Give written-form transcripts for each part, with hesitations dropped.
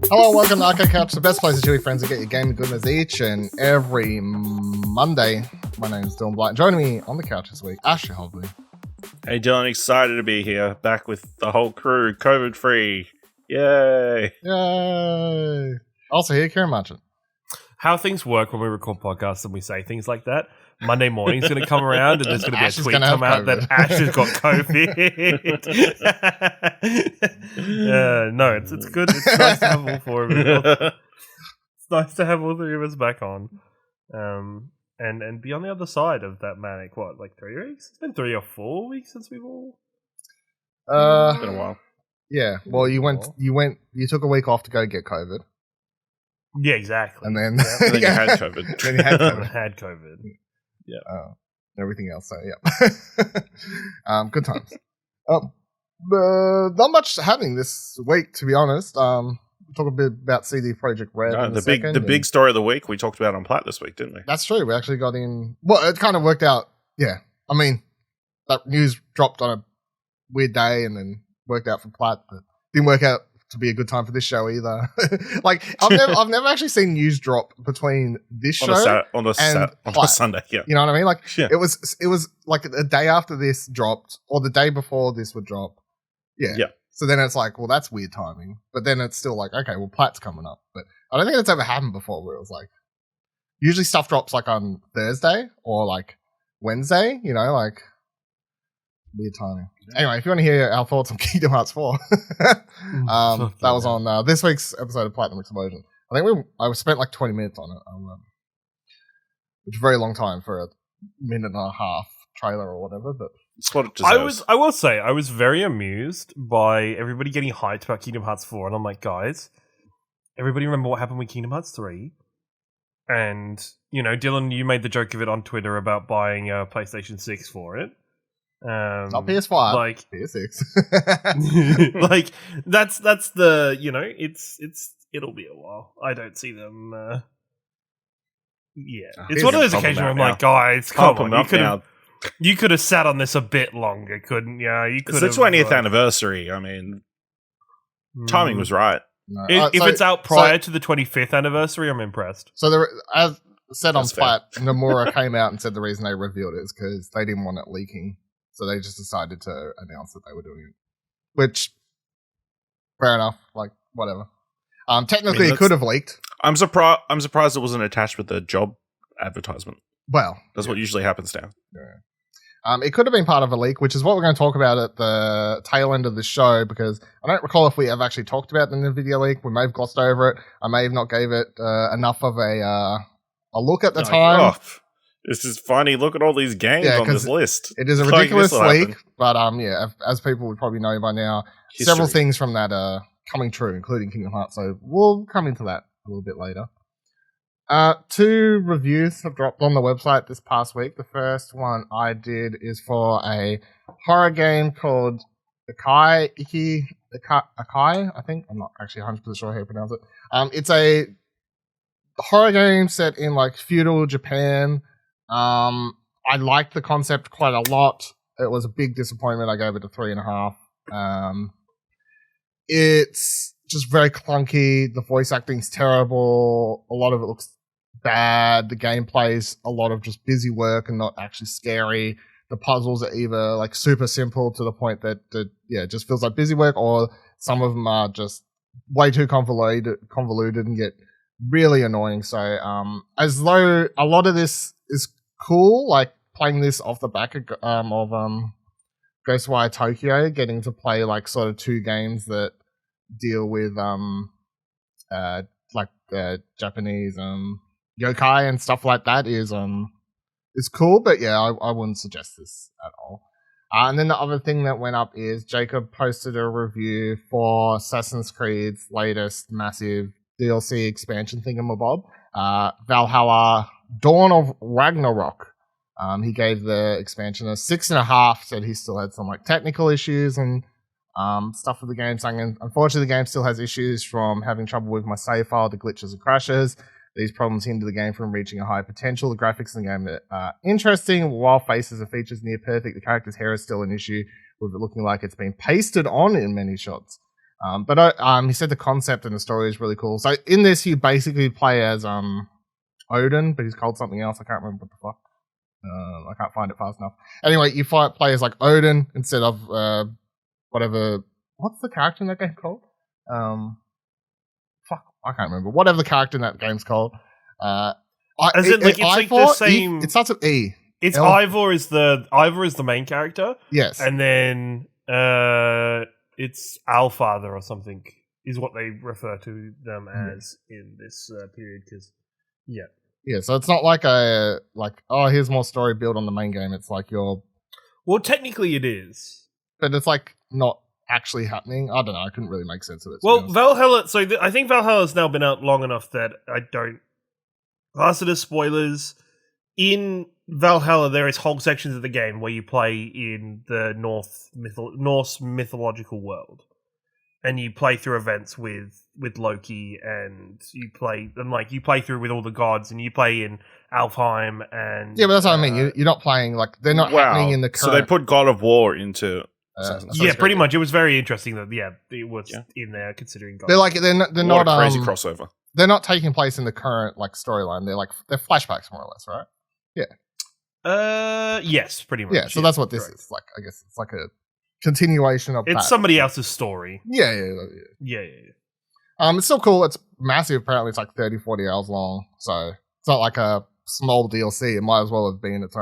Hello, welcome to Ikai Couch, the best place to chill with friends and get your gaming goodness each and every Monday. My name is Dylan Blight. Joining me on the couch this week, Ashley Hobley. Hey Dylan, excited to be here, back with the whole crew, COVID-free. Yay! Yay! Also here, Ciaran Marchant. How things work when we record podcasts and we say things like that. Monday morning's going to come around and there's going to be a tweet come out that Ash has got COVID. No, it's good. It's nice to have all four of us. It's nice to have all three of us back on. And be on the other side of that manic, what, like 3 weeks? It's been 3 or 4 weeks since we've all... It's been a while. Yeah, well, you took a week off to go get COVID. Yeah, exactly. And then, And then you had COVID. Then you had COVID. Had COVID. Yeah. Everything else, so yeah. Good times. Not much happening this week, to be honest. We'll talk a bit about CD Projekt Red. No, the big story of the week we talked about on Platt this week, didn't we? That's true. We actually got in. Well, it kind of worked out. Yeah, I mean, that news dropped on a weird day and then worked out for Platt, but didn't work out to be a good time for this show either. Like, I've never actually seen news drop between this show on a Sunday. Yeah, you know what I mean? Like, yeah. it was like a day after this dropped, or the day before this would drop. Yeah. So then it's like, well, that's weird timing. But then it's still like, okay, well, Platt's coming up. But I don't think it's ever happened before where it was like, usually stuff drops like on Thursday or like Wednesday, you know, like weird timing. Anyway, if you want to hear our thoughts on Kingdom Hearts 4, that was on this week's episode of Platinum Explosion. I think I spent like 20 minutes on it, which is a very long time for a minute and a half trailer or whatever, but it's what it deserves. I will say, I was very amused by everybody getting hyped about Kingdom Hearts 4, and I'm like, guys, everybody remember what happened with Kingdom Hearts 3? And, you know, Dylan, you made the joke of it on Twitter about buying a PlayStation 6 for it. Not PS5, like PS6. Like that's the, you know, it'll be a while. I don't see them. It's one of those occasions where I'm like, guys, come on, you could have sat on this a bit longer, couldn't you? It's the 20th anniversary. I mean, timing was right. No. If it's out prior to the 25th anniversary, I'm impressed. So as said on Platt, Nomura came out and said the reason they revealed it is because they didn't want it leaking. So they just decided to announce that they were doing it. Which, fair enough. Like, whatever. Technically, it could have leaked. I'm surprised it wasn't attached with the job advertisement. Well, that's what usually happens now. Yeah. It could have been part of a leak, which is what we're going to talk about at the tail end of the show, because I don't recall if we have actually talked about the NVIDIA leak. We may have glossed over it. I may have not gave it enough of a look at the time. This is funny. Look at all these games on this list. It is a ridiculous leak, but as people would probably know by now, several things from that are coming true, including Kingdom Hearts. So we'll come into that a little bit later. 2 reviews have dropped on the website this past week. The first one I did is for a horror game called Ikai, I think. I'm not actually 100% sure how you pronounce it. It's a horror game set in like feudal Japan. I liked the concept quite a lot. It was a big disappointment. I gave it a 3.5. It's just very clunky. The voice acting's terrible. A lot of it looks bad. The gameplay's a lot of just busy work and not actually scary. The puzzles are either like super simple to the point that it just feels like busy work, or some of them are just way too convoluted and get really annoying. So, as though a lot of this is cool, like playing this off the back of Ghostwire Tokyo, getting to play like sort of 2 games that deal with Japanese yokai and stuff like that is cool, but yeah, I wouldn't suggest this at all. And then the other thing that went up is Jacob posted a review for Assassin's Creed's latest massive DLC expansion thingamabob, Valhalla Dawn of Ragnarok. He gave the expansion a 6.5, said he still had some like technical issues and stuff with the game, saying unfortunately the game still has issues from having trouble with my save file, the glitches and crashes. These problems hinder the game from reaching a high potential. The graphics in the game are interesting. While faces and features near perfect, the character's hair is still an issue, with it looking like it's been pasted on in many shots. But he said the concept and the story is really cool. So in this, you basically play as Odin, but he's called something else. I can't remember what the fuck. I can't find it fast enough. Anyway, you play as like Odin instead of whatever. What's the character in that game called? Fuck, I can't remember. Whatever the character in that game's called. It's the same. It starts with E. It's Ivor is the main character. Yes, and then it's Allfather or something is what they refer to them as in this period. Because yeah. So it's not like here's more story built on the main game. It's like well, technically it is, but it's like not actually happening. I don't know. I couldn't really make sense of it. Well, Valhalla. So I think Valhalla's now been out long enough that I don't class it as spoilers. In Valhalla, there is whole sections of the game where you play in the Norse mythological world, and you play through events with Loki, and you play through with all the gods, and you play in Alfheim, and yeah, but that's what I mean. You're not playing like they're not happening in the current. So they put God of War into. Pretty much. It was very interesting that it was in there considering God. They're not a crazy crossover. They're not taking place in the current like storyline. They're flashbacks more or less, right? Yeah. Yes, pretty much. Yeah, so that's what this is. Like, I guess it's like a continuation of it's somebody else's story. Yeah. It's still cool. It's massive. Apparently, it's like 30, 40 hours long. So it's not like a small DLC. It might as well have been its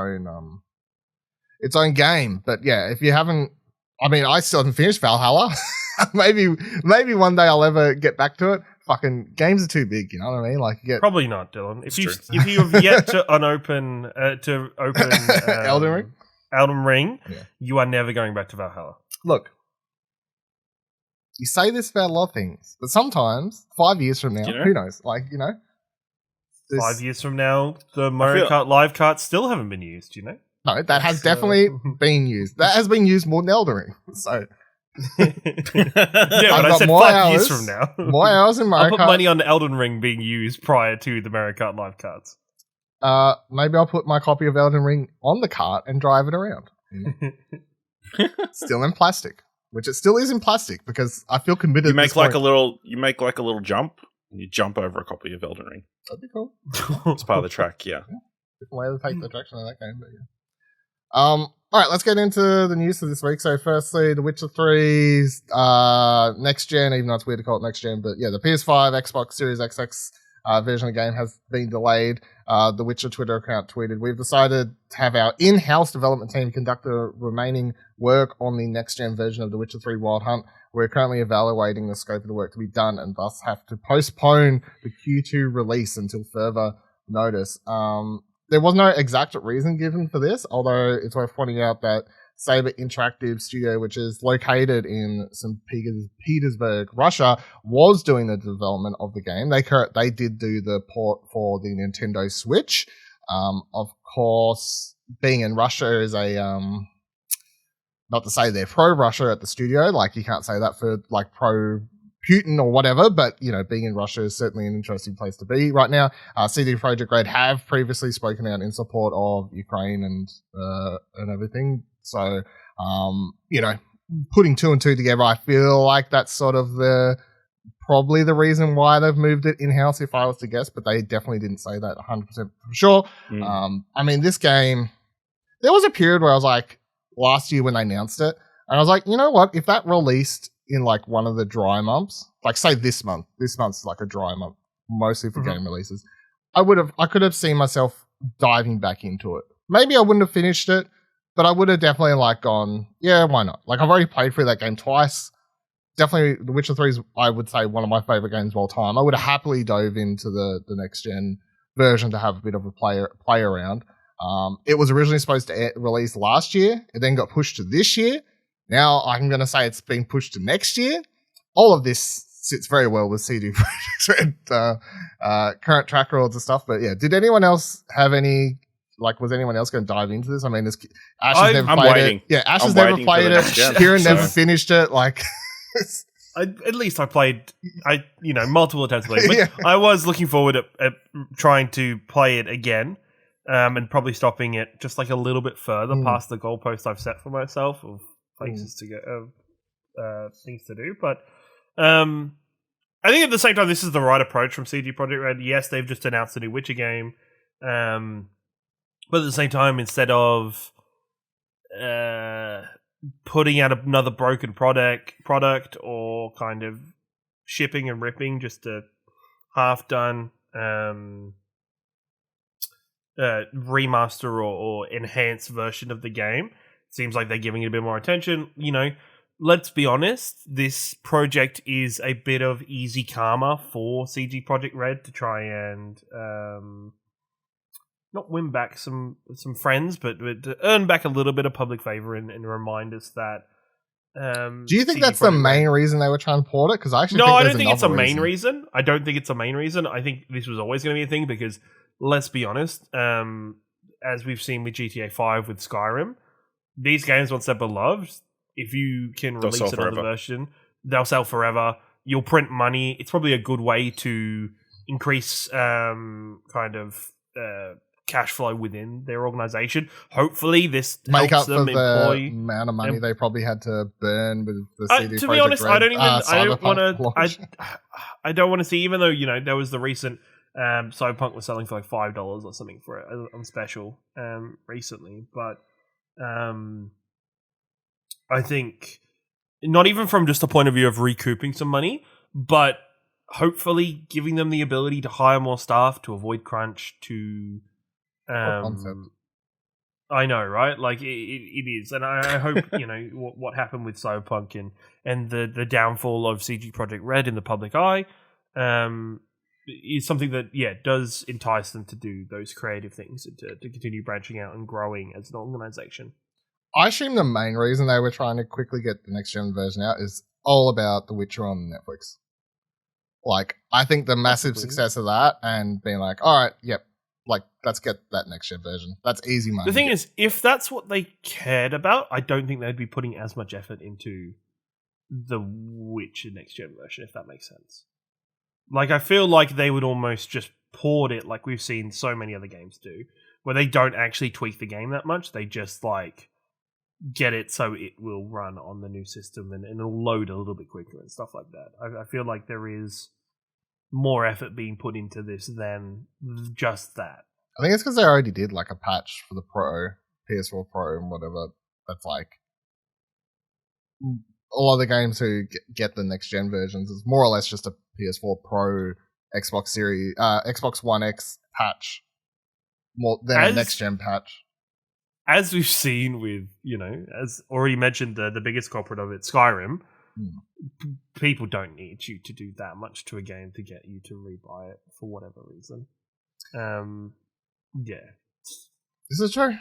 own game. But yeah, if you haven't, I mean, I still haven't finished Valhalla. maybe one day I'll ever get back to it. Fucking games are too big, you know what I mean? Like probably not, Dylan. If you have yet to open Elden Ring, you are never going back to Valhalla. Look, you say this about a lot of things, but sometimes 5 years from now, who knows? Like 5 years from now, the Mario Kart live carts still haven't been used. You know? No, that has definitely been used. That has been used more than Elden Ring. So. But I said 5 years from now. More hours in Mario Kart. I'll put money on Elden Ring being used prior to the Mario Kart live carts. Maybe I'll put my copy of Elden Ring on the cart and drive it around. Still in plastic, which it still is in plastic because I feel committed. You make like a little jump and you jump over a copy of Elden Ring. That'd be cool. It's part of the track, yeah. Different way to take the direction of that game, but yeah. All right, let's get into the news for this week. So, firstly, The Witcher 3's next gen, even though it's weird to call it next gen, but yeah, the PS5, Xbox Series XX version of the game has been delayed. The Witcher Twitter account tweeted, "We've decided to have our in-house development team conduct the remaining work on the next gen version of The Witcher 3 Wild Hunt. We're currently evaluating the scope of the work to be done and thus have to postpone the Q2 release until further notice." There was no exact reason given for this, although it's worth pointing out that Saber Interactive Studio, which is located in St. Petersburg, Russia, was doing the development of the game. They did do the port for the Nintendo Switch. Of course, being in Russia is not to say they're pro-Russia at the studio, like you can't say that for like pro-Putin or whatever, but being in Russia is certainly an interesting place to be right now. CD Projekt Red have previously spoken out in support of Ukraine and everything. So, putting two and two together, I feel like that's sort of probably the reason why they've moved it in-house, if I was to guess, but they definitely didn't say that 100% for sure. I mean, this game, there was a period where I was like, last year when they announced it, and I was like, you know what, if that released in like one of the dry months, like say this month's like a dry month, mostly for game releases, I could have seen myself diving back into it. Maybe I wouldn't have finished it, but I would have definitely like gone, yeah, why not? Like I've already played through that game twice. Definitely The Witcher 3 is, I would say, one of my favorite games of all time. I would have happily dove into the next gen version to have a bit of a play around. It was originally supposed to release last year. It then got pushed to this year. Now I'm going to say it's been pushed to next year. All of this sits very well with CD Projekt current track records and stuff. But yeah, did anyone else have any, like, was anyone else going to dive into this? I mean, Ash has never played it. Yeah, Ash has never played it. Ciaran never finished it. Like, at least I played, multiple attempts to play it. But I was looking forward at trying to play it again. And probably stopping it just like a little bit further past the goalpost I've set for myself of places to go, things to do. But I think at the same time, this is the right approach from CD Projekt Red. Yes, they've just announced a new Witcher game, but at the same time, instead of putting out another broken product or kind of shipping and ripping just a half done remaster or enhanced version of the game, seems like they're giving it a bit more attention. You know, let's be honest, this project is a bit of easy karma for CD Projekt Red to try and not win back some friends, but to earn back a little bit of public favor and remind us that. Do you think that's the main reason they were trying to port it? Because I actually I don't think it's a main reason. I don't think it's a main reason. I think this was always going to be a thing because, let's be honest, as we've seen with GTA 5 with Skyrim, these games, once they're beloved, if you can release another version, they'll sell forever. You'll print money. It's probably a good way to increase kind of cash flow within their organization. Hopefully, this make helps up them for employ the amount of money they probably had to burn with the CD to be honest, Red, I don't want to see. Even though there was the recent Cyberpunk was selling for like $5 or something for it on special recently, but I think not even from just a point of view of recouping some money, but hopefully giving them the ability to hire more staff to avoid crunch. To concept. I know, right? Like it is, and I hope what happened with Cyberpunk and the downfall of CG Projekt Red in the public eye is something that does entice them to do those creative things and to continue branching out and growing as an organization. I assume the main reason they were trying to quickly get the next gen version out is all about The Witcher on Netflix. Like, I think the massive success of that and being like, all right, yep, like, let's get that next gen version. That's easy money. The thing is, if that's what they cared about, I don't think they'd be putting as much effort into the Witcher next gen version, if that makes sense. Like, I feel like they would almost just port it like we've seen so many other games do, where they don't actually tweak the game that much. They just, like, get it so it will run on the new system and it'll load a little bit quicker and stuff like that. I feel like there is more effort being put into this than just that. I think it's because they already did like a patch for the Pro, PS4 Pro and whatever. That's like a lot of the games who get the next gen versions is more or less just a PS4 Pro, Xbox Series, Xbox One X patch more than a next gen patch. As we've seen with, as already mentioned, the biggest culprit of it, Skyrim, people don't need you to do that much to a game to get you to rebuy it for whatever reason. This is true.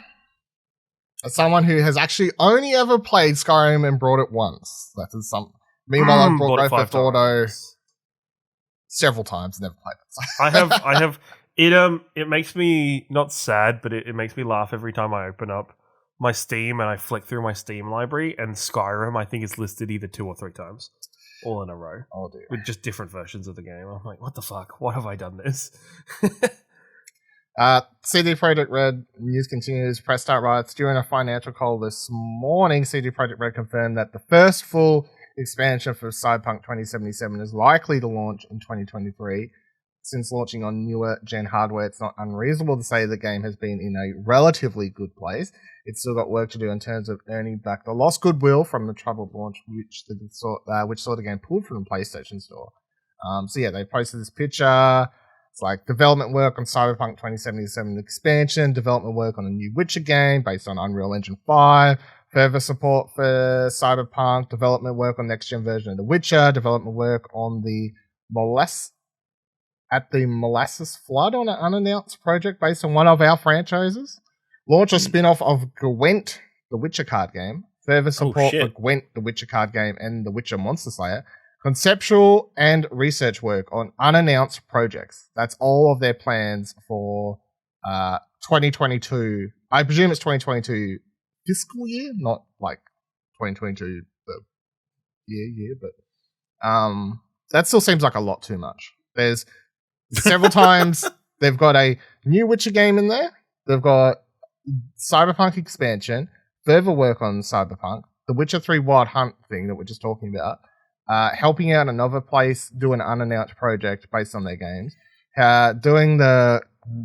As someone who has actually only ever played Skyrim and brought it once, that is some. Meanwhile, I've brought Grand Theft Auto several times, never played it. I have. It makes me not sad, but it makes me laugh every time I open up my Steam and I flick through my Steam library, and Skyrim, I think, is listed either 2 or 3 times, all in a row. Oh dear. With just different versions of the game. I'm like, what the fuck? Why have I done this? CD Projekt Red news continues. Press start riots during a financial call this morning. CD Projekt Red confirmed that the first full expansion for Cyberpunk 2077 is likely to launch in 2023. Since launching on newer gen hardware, it's not unreasonable to say the game has been in a relatively good place. It's still got work to do in terms of earning back the lost goodwill from the troubled launch, which saw the game pulled from the PlayStation Store. They posted this picture. It's like development work on Cyberpunk 2077 expansion, development work on a new Witcher game based on Unreal Engine 5, further support for Cyberpunk, development work on next gen version of The Witcher, development work on the Molasses Flood on an unannounced project based on one of our franchises. Launch a spin-off of Gwent, the Witcher card game. Further support for Gwent, the Witcher card game, and the Witcher Monster Slayer. Conceptual and research work on unannounced projects. That's all of their plans for 2022. I presume it's 2022 fiscal year, not like 2022 the year, but that still seems like a lot too much. There's several times they've got a new Witcher game in there. They've got Cyberpunk expansion, further work on Cyberpunk, the Witcher 3 Wild Hunt thing that we're just talking about, helping out another place do an unannounced project based on their games, doing the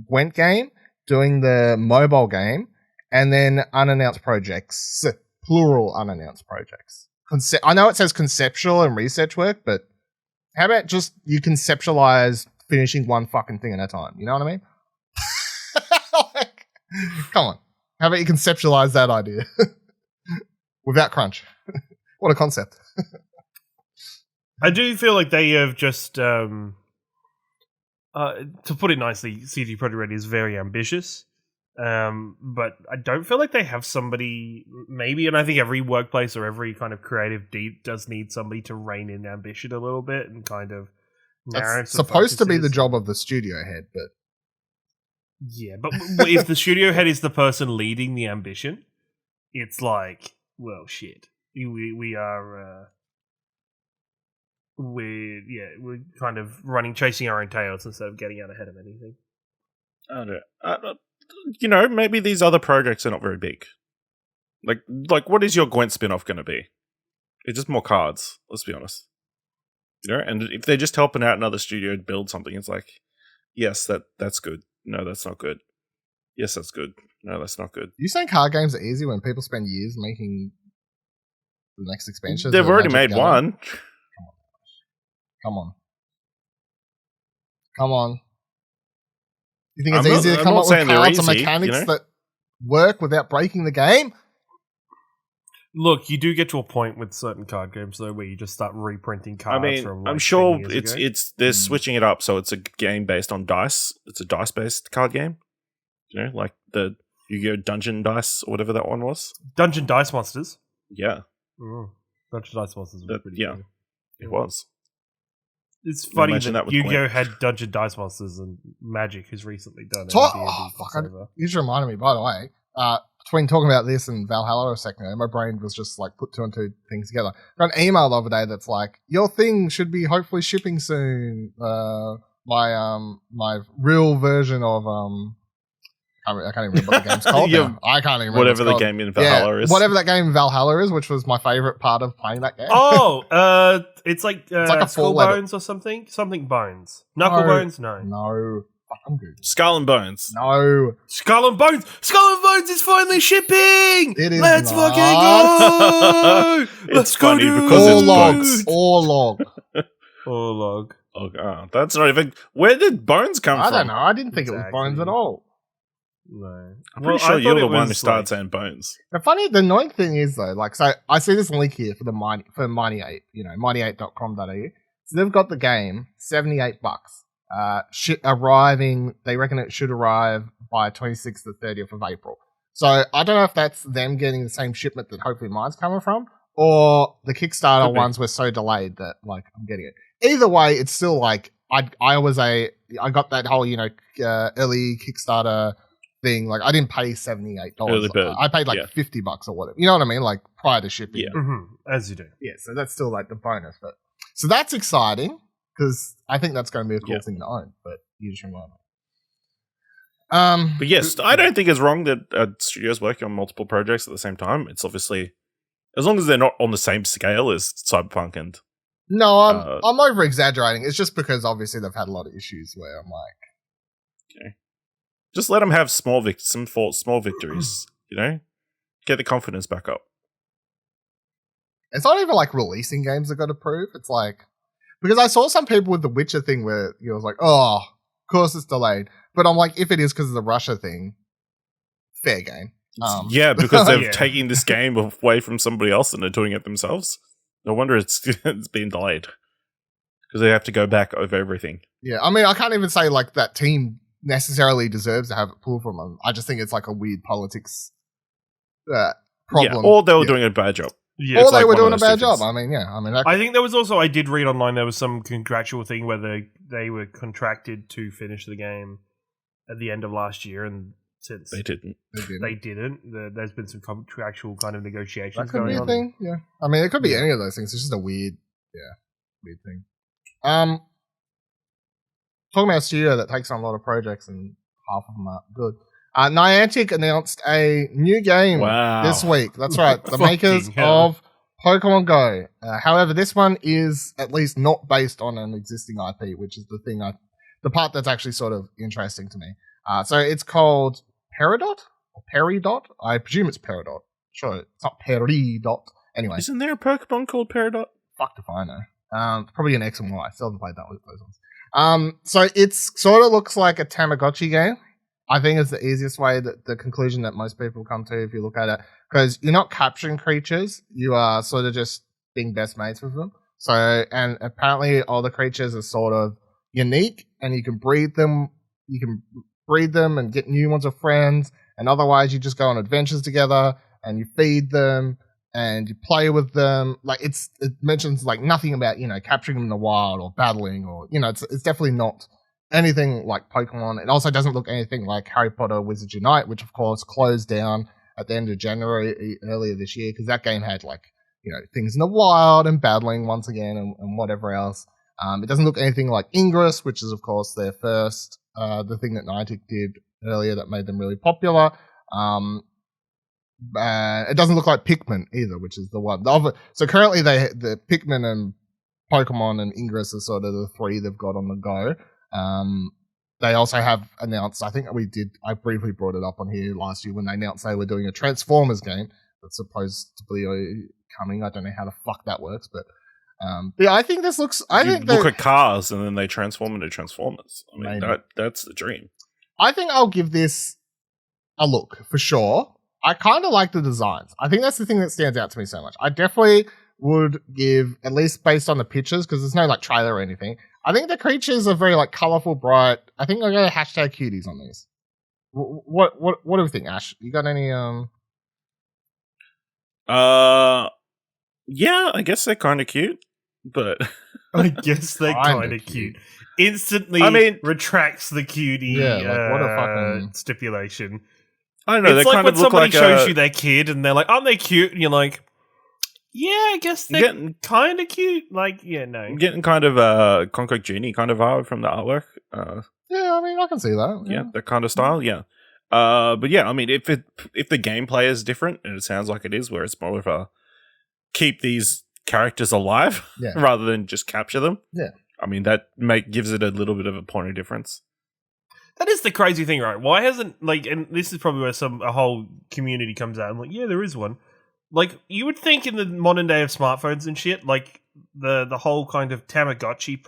Gwent game, doing the mobile game, and then unannounced projects, plural unannounced projects. I know it says conceptual and research work, but how about just you conceptualize finishing one fucking thing at a time? You know what I mean? Like, come on. How about you conceptualize that idea without crunch? What a concept. I do feel like they have just, to put it nicely, CD Projekt Red is very ambitious. But I don't feel like they have somebody, maybe, and I think every workplace or every kind of creative deep does need somebody to rein in ambition a little bit and kind of narrow. That's supposed to be the job of the studio head, but yeah, but if the studio head is the person leading the ambition, it's like, well, shit. We're kind of chasing our own tails instead of getting out ahead of anything. I don't know. Maybe these other projects are not very big. Like what is your Gwent spin-off going to be? It's just more cards, let's be honest. And if they're just helping out another studio to build something, it's like, yes, that's good. No, that's not good. Yes, that's good. No, that's not good. You saying card games are easy when people spend years making the next expansion? They've already made one. Come on. You think it's easy to come up with cards and mechanics that work without breaking the game? Look, you do get to a point with certain card games though where you just start reprinting cards. From I'm sure they're switching it up, so it's a game based on dice. It's a dice based card game. Like the Yu-Gi-Oh! Dungeon Dice or whatever that one was. Dungeon Dice Monsters. Yeah. Dungeon Dice Monsters was pretty good. It was. It's funny that Yu-Gi-Oh! Had Dungeon Dice Monsters and Magic has recently done it. You just reminded me, by the way, between talking about this and Valhalla a second ago, my brain was just like put two and two things together. I got an email the other day that's like, your thing should be hopefully shipping soon. My real version of I can't even remember what the game's called. I can't even remember whatever the game in Valhalla is. Whatever that game in Valhalla is, which was my favorite part of playing that game. Oh, it's like a Skull Bones or something. Something Bones. Knuckle Bones? No. I'm good. Skull and Bones. No. Skull and Bones. Skull and Bones is finally shipping. It is. Let's fucking go. Let's go, dude. All log. Oh, that's not even. Where did Bones come from? I don't know. I didn't think it was Bones at all. No. I'm pretty sure you're the one who started saying Bones. The annoying thing is though, so I see this link here for Mighty 8, mighty8.com.au. So they've got the game, $78. Arriving, they reckon it should arrive by 26th to 30th of April. So I don't know if that's them getting the same shipment that hopefully mine's coming from, or the Kickstarter ones were so delayed that I'm getting it. Either way, it's still I got that whole early Kickstarter thing. I didn't pay $78. I paid $50 or whatever. You know what I mean? Prior to shipping. Yeah. Mm-hmm. As you do. Yeah. So that's still the bonus. But so that's exciting because I think that's going to be a cool thing to own. But you just remind me. But yes, I don't think it's wrong that studios working on multiple projects at the same time. It's obviously as long as they're not on the same scale as Cyberpunk and. No, I'm over exaggerating. It's just because obviously they've had a lot of issues where I'm okay. Just let them have small victories, Get the confidence back up. It's not even releasing games that got to prove. It's because I saw some people with the Witcher thing where you was oh, of course it's delayed. But I'm if it is because of the Russia thing, fair game. Because they're taking this game away from somebody else and they're doing it themselves. No wonder it's been delayed. Because they have to go back over everything. Yeah, I mean, I can't even say that team necessarily deserves to have it pulled from them. I just think it's a weird politics problem. Yeah, or they were doing a bad job. Yeah, or they were doing a bad job. I mean, I think there was also, I did read online, there was some contractual thing where they were contracted to finish the game at the end of last year, and since they didn't. There's been some contractual kind of negotiations that could be a thing. Yeah, I mean, it could be any of those things. It's just a weird thing. Talking about a studio that takes on a lot of projects and half of them are good. Niantic announced a new game this week. That's right. The makers of Pokemon Go. However, this one is at least not based on an existing IP, which is the part that's actually sort of interesting to me. So it's called Peridot or Peridot. I presume it's Peridot. Sure, it's not Peridot. Anyway, isn't there a Pokemon called Peridot? Fuck if I know. Probably an X and Y. Still haven't played that with those ones. So it's sort of looks like a Tamagotchi game. I think it's the easiest way, that the conclusion that most people come to if you look at it, because you're not capturing creatures, you are sort of just being best mates with them. So, and apparently all the creatures are sort of unique, and you can breed them. You can breed them and get new ones of friends, and otherwise you just go on adventures together and you feed them and you play with them. Like it mentions like nothing about capturing them in the wild or battling or it's definitely not anything like Pokemon. It also doesn't look anything like Harry Potter Wizards Unite, which of course closed down at the end of January earlier this year, because that game had things in the wild and battling once again and whatever else. It doesn't look anything like Ingress, which is of course their first the thing that Niantic did earlier that made them really popular. It doesn't look like Pikmin either, which is the one. So currently the Pikmin and Pokemon and Ingress are sort of the three they've got on the go. They also have announced, I think I briefly brought it up on here last year when they announced they were doing a Transformers game that's supposed to be coming. I don't know how the fuck that works, but yeah, I think this looks. Look at cars and then they transform into Transformers. I mean, that's the dream. I think I'll give this a look for sure. I kind of like the designs. I think that's the thing that stands out to me so much. I definitely would give, at least based on the pictures, because there's no like trailer or anything. I think the creatures are very like colorful, bright. I think I'm gonna hashtag cuties on these. What do we think, Ash? You got any Yeah, I guess they're kind of cute, but I guess they're kind of cute. Instantly, retracts the cutie. Yeah, like what a fucking stipulation. I don't know. It's they like kind when of look somebody like shows you their kid and they're like, "Aren't they cute?" And you're like, "Yeah, I guess they're kind of cute." Like, yeah, no, I'm getting kind of Conquer Genie kind of vibe from the artwork. Yeah, I mean, I can see that. Yeah, that kind of style. Yeah, but yeah, I mean, if the gameplay is different, and it sounds like it is, where it's more of a keep these characters alive rather than just capture them. Yeah, I mean that gives it a little bit of a point of difference. That is the crazy thing, right? Why hasn't and this is probably where a whole community comes out. I'm like, yeah, there is one. Like, you would think in the modern day of smartphones and shit, like the whole kind of Tamagotchi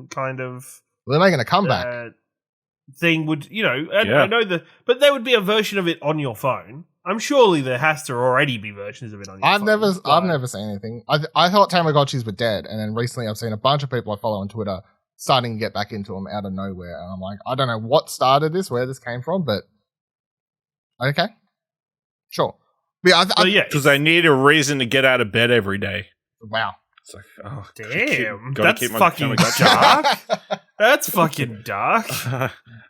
kind of they're making a comeback thing would, I know but there would be a version of it on your phone. I'm surely there has to already be versions of it on your phone. I've never seen anything. I thought Tamagotchis were dead, and then recently I've seen a bunch of people I follow on Twitter starting to get back into them out of nowhere, and I'm like, I don't know what started this, where this came from, but okay, sure. Because they need a reason to get out of bed every day. Wow. It's like, oh, damn, that's fucking dark. That's fucking dark.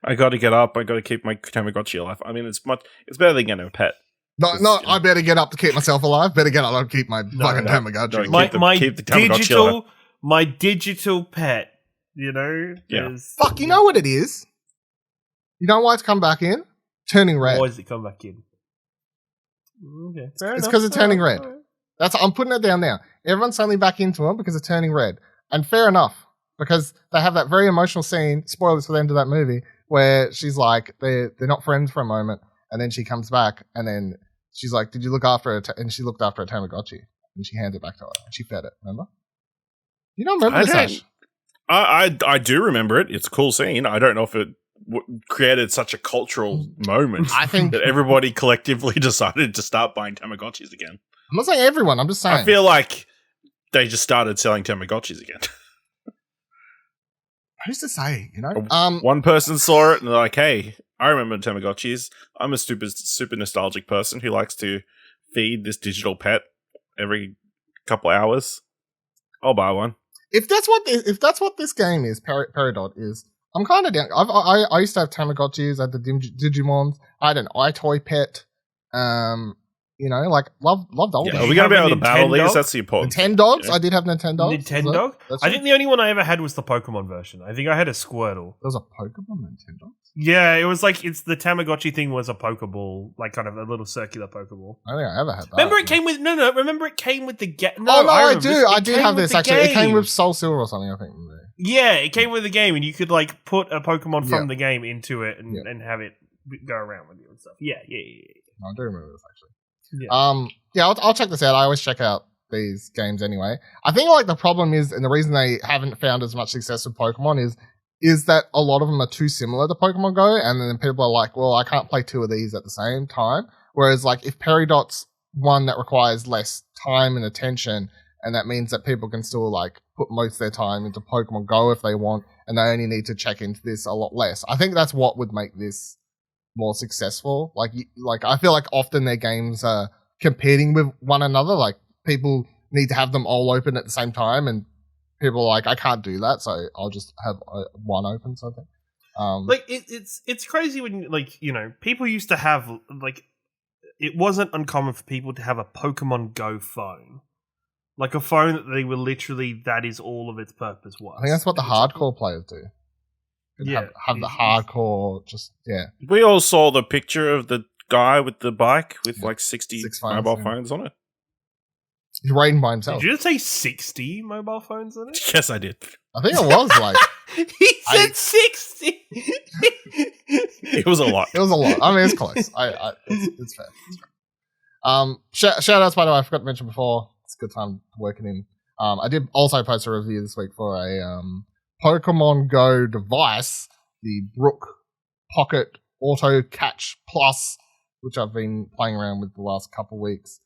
I got to get up. I got to keep my Tamagotchi alive. I mean, it's better than getting a pet. No, I better get up to keep myself alive. Better get up and keep my fucking Tamagotchi. My digital pet. Yeah. Fuck, you know what it is? You know why it's come back in? Turning red. Why does it come back in? Okay, it's because it's turning red. I'm putting it down now. Everyone's suddenly back into them because it's turning red. And fair enough, because they have that very emotional scene, spoilers for the end of that movie, where she's like, they're not friends for a moment, and then she comes back, and then she's like, did you look after her? And she looked after a Tamagotchi, and she hands it back to her, and she fed it, remember? You don't remember this, Ash? I do remember it. It's a cool scene. I don't know if it created such a cultural moment. I think that everybody collectively decided to start buying Tamagotchis again. I'm not saying everyone. I'm just saying. I feel like they just started selling Tamagotchis again. Who's to say? One person saw it and they're like, "Hey, I remember Tamagotchis. I'm a super nostalgic person who likes to feed this digital pet every couple hours. I'll buy one." If that's what this game is, Peridot is, I'm kind of down. I used to have Tamagotchis. I had the Digimons. I had an iToy pet. like loved all Yeah, that. are we going to be able to battle Nintendo? these? That's the important. Nintendogs? Yeah. I did have Nintendogs. Nintendo? I think the only one I ever had was the Pokemon version. I think I had a Squirtle. There was a Pokemon Nintendo? Yeah, it was like, it's the Tamagotchi thing was a Pokeball, like kind of a little circular Pokeball. I don't think I ever had that. Remember it came with, remember it came with the game. I do. I did have this, actually. It came with Soul Silver or something, I think. Yeah, it came with the game, and you could like put a Pokemon from the game into it and have it go around with you and stuff. Yeah. I do remember this, actually. Yeah. I'll check this out. I always check out these games anyway. I think like the problem is, and the reason they haven't found as much success with Pokemon is that a lot of them are too similar to Pokemon Go, and then people are like, well, I can't play two of these at the same time. Whereas like if Peridot's one that requires less time and attention, and that means that people can still like put most of their time into Pokemon Go if they want, and they only need to check into this a lot less. I think that's what would make this more successful. Like I feel like often their games are competing with one another. Like people need to have them all open at the same time, and people are like, I can't do that, so I'll just have one open. So I think, like it's crazy when like people used to have like, it wasn't uncommon for people to have a Pokemon Go phone, like a phone that they were literally, that is all of its purpose was. I think that's what the hardcore players do. Yeah, have the hardcore. We all saw the picture of the guy with the bike with like 66 mobile phones on it. He's raiding by himself. Did you just say 60 mobile phones on it? Yes, I did. I think it was like he said 60. It was a lot. It was a lot. I mean, it's close. It's fair. Shout outs, by the way, I forgot to mention before. It's a good time working in. I did also post a review this week for a Pokemon Go device, the Brook Pocket Auto Catch Plus, which I've been playing around with the last couple weeks.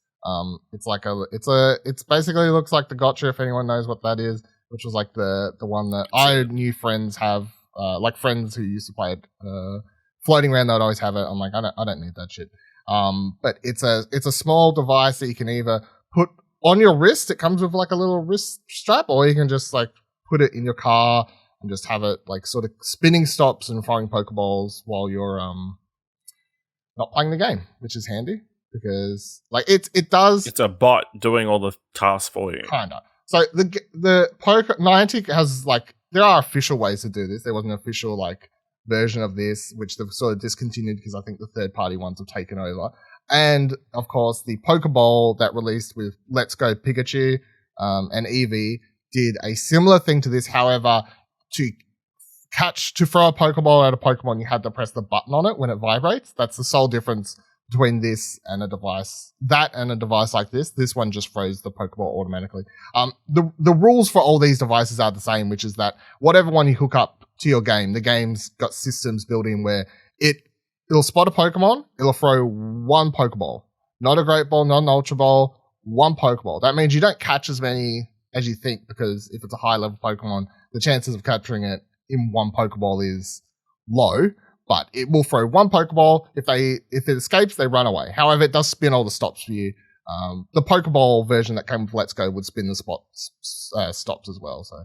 It's basically looks like the Gotcha, if anyone knows what that is, which was like the one that I knew friends have, like friends who used to play it, floating around. They'd always have it. I'm like, I don't need that shit. But it's a small device that you can either put on your wrist. It comes with like a little wrist strap, or you can just like put it in your car and just have it like sort of spinning stops and firing Pokeballs while you're not playing the game, which is handy. Because like it does, it's a bot doing all the tasks for you. Kinda. So the Niantic has like, there are official ways to do this. There was an official like version of this which they've sort of discontinued because I think the third party ones have taken over. And of course the Pokeball that released with Let's Go Pikachu and Eevee did a similar thing to this. However, to throw a Pokeball at a Pokemon, you had to press the button on it when it vibrates. That's the sole difference between this and a device, like this. This one just froze the Pokeball automatically. The rules for all these devices are the same, which is that whatever one you hook up to your game, the game's got systems built in where it'll spot a Pokemon, it'll throw one Pokeball. Not a Great Ball, not an Ultra Ball, one Pokeball. That means you don't catch as many as you think, because if it's a high level Pokemon, the chances of capturing it in one Pokeball is low. But it will throw one Pokeball. If it escapes, they run away. However, it does spin all the stops for you. The Pokeball version that came with Let's Go would spin the stops as well. So,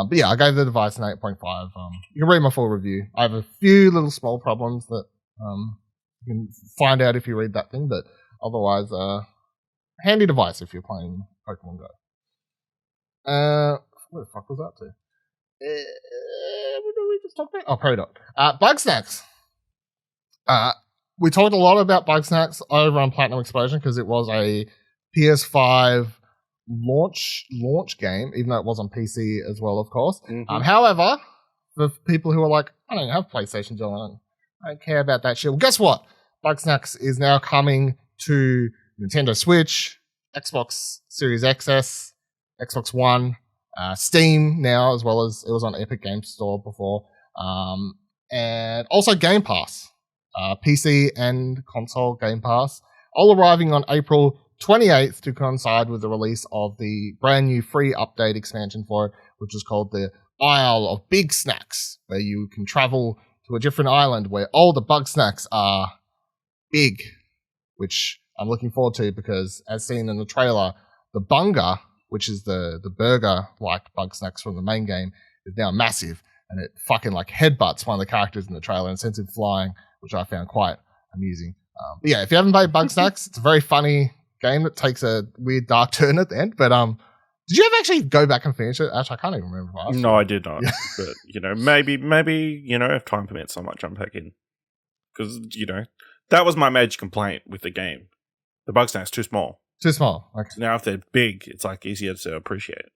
but yeah, I gave the device an 8.5. You can read my full review. I have a few little small problems that you can find out if you read that thing. But otherwise, handy device if you're playing Pokemon Go. Where the fuck was that to? What did we just talk about? Oh, Peridot. Bugsnax. We talked a lot about Bugsnax over on Platinum Explosion because it was a PS5 launch game, even though it was on PC as well, of course. Mm-hmm. However, for people who are like, I don't have PlayStation, John, I don't care about that shit. Well, guess what? Bugsnax is now coming to Nintendo Switch, Xbox Series XS, Xbox One, Steam now, as well as it was on Epic Games Store before, and also Game Pass, PC and console Game Pass, all arriving on April 28th to coincide with the release of the brand new free update expansion for it, which is called the Isle of Big Snacks, where you can travel to a different island where all the Bugsnax are big, which I'm looking forward to because, as seen in the trailer, the Bunga, which is the burger-like Bugsnax from the main game, is now massive, and it fucking like headbutts one of the characters in the trailer and sends him flying, which I found quite amusing. But yeah, if you haven't played Bugsnax, it's a very funny game that takes a weird dark turn at the end. But did you ever actually go back and finish it? Actually, I can't even remember. No, I did not. But maybe if time permits, I might jump back in because that was my major complaint with the game. The Bugsnax too small. Too small. Okay. Now if they're big, it's like easier to appreciate.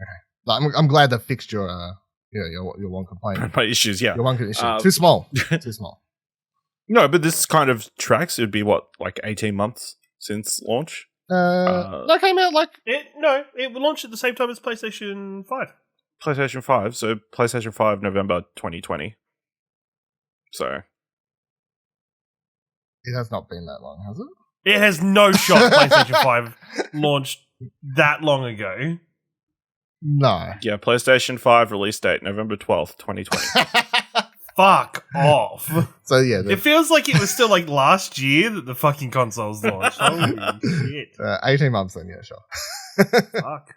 Okay. I'm glad they fixed your one complaint. My issues, yeah. Your one issue. Too small. Too small. No, but this kind of tracks. It'd be what, like 18 months since launch. That came out like it launched at the same time as PlayStation 5. PlayStation 5. So PlayStation 5 November 2020. So it has not been that long, has it? It has no shot PlayStation 5 launched that long ago. No. Yeah, PlayStation 5 release date November 12th, 2020. Fuck off. So yeah, it feels like it was still like last year that the fucking consoles launched. Holy shit. 18 months then, yeah, sure. Fuck.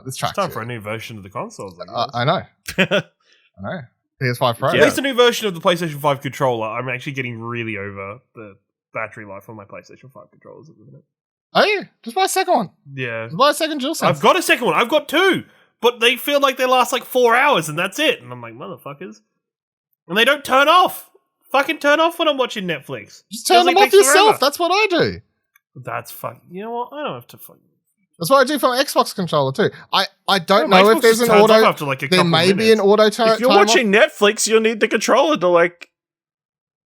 This track. It's time for a new version of the consoles. I know. I know. PS5 Pro. At least a new version of the PlayStation 5 controller. I'm actually getting really over the battery life on my PlayStation 5 controllers at the minute. Oh yeah, just buy a second one. Yeah. Just buy a second DualSense. I've got a second one. I've got two. But they feel like they last like 4 hours and that's it. And I'm like, motherfuckers. And they don't turn off. Fucking turn off when I'm watching Netflix. Just turn them off yourself. That's what I do. That's fucking... You know what? I don't have to fucking... That's what I do for an Xbox controller too. I don't know if there's an auto... After like there may be an auto turn. If you're watching Netflix, you'll need the controller to like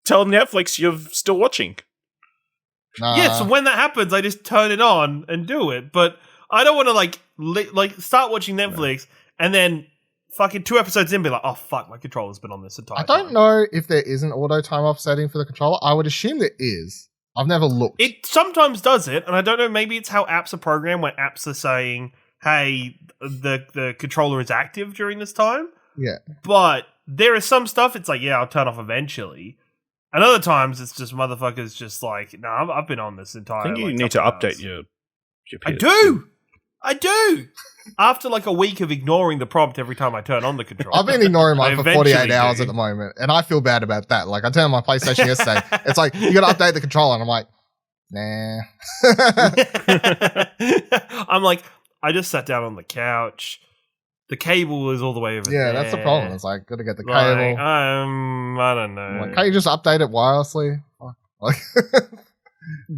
tell Netflix you're still watching. Yeah, so when that happens, I just turn it on and do it. But I don't want to like start watching Netflix and then fucking 2 episodes in be like, oh fuck, my controller's been on this entire time. I don't know if there is an auto time off setting for the controller. I would assume there is. I've never looked. It sometimes does it, and I don't know, maybe it's how apps are programmed where apps are saying, hey, the controller is active during this time. Yeah. But there is some stuff it's like, yeah, I'll turn off eventually. And other times it's just motherfuckers just like, no, I've been on this entire... I think you need to update your PS2. I do! After like a week of ignoring the prompt every time I turn on the controller. I've been ignoring mine for 48 hours at the moment, and I feel bad about that. Like, I turned on my PlayStation yesterday. It's like, you got to update the controller, and I'm like, nah. I'm like, I just sat down on the couch. The cable is all the way over there. Yeah, that's the problem. It's like, got to get the cable. I don't know. Like, can't you just update it wirelessly? Like,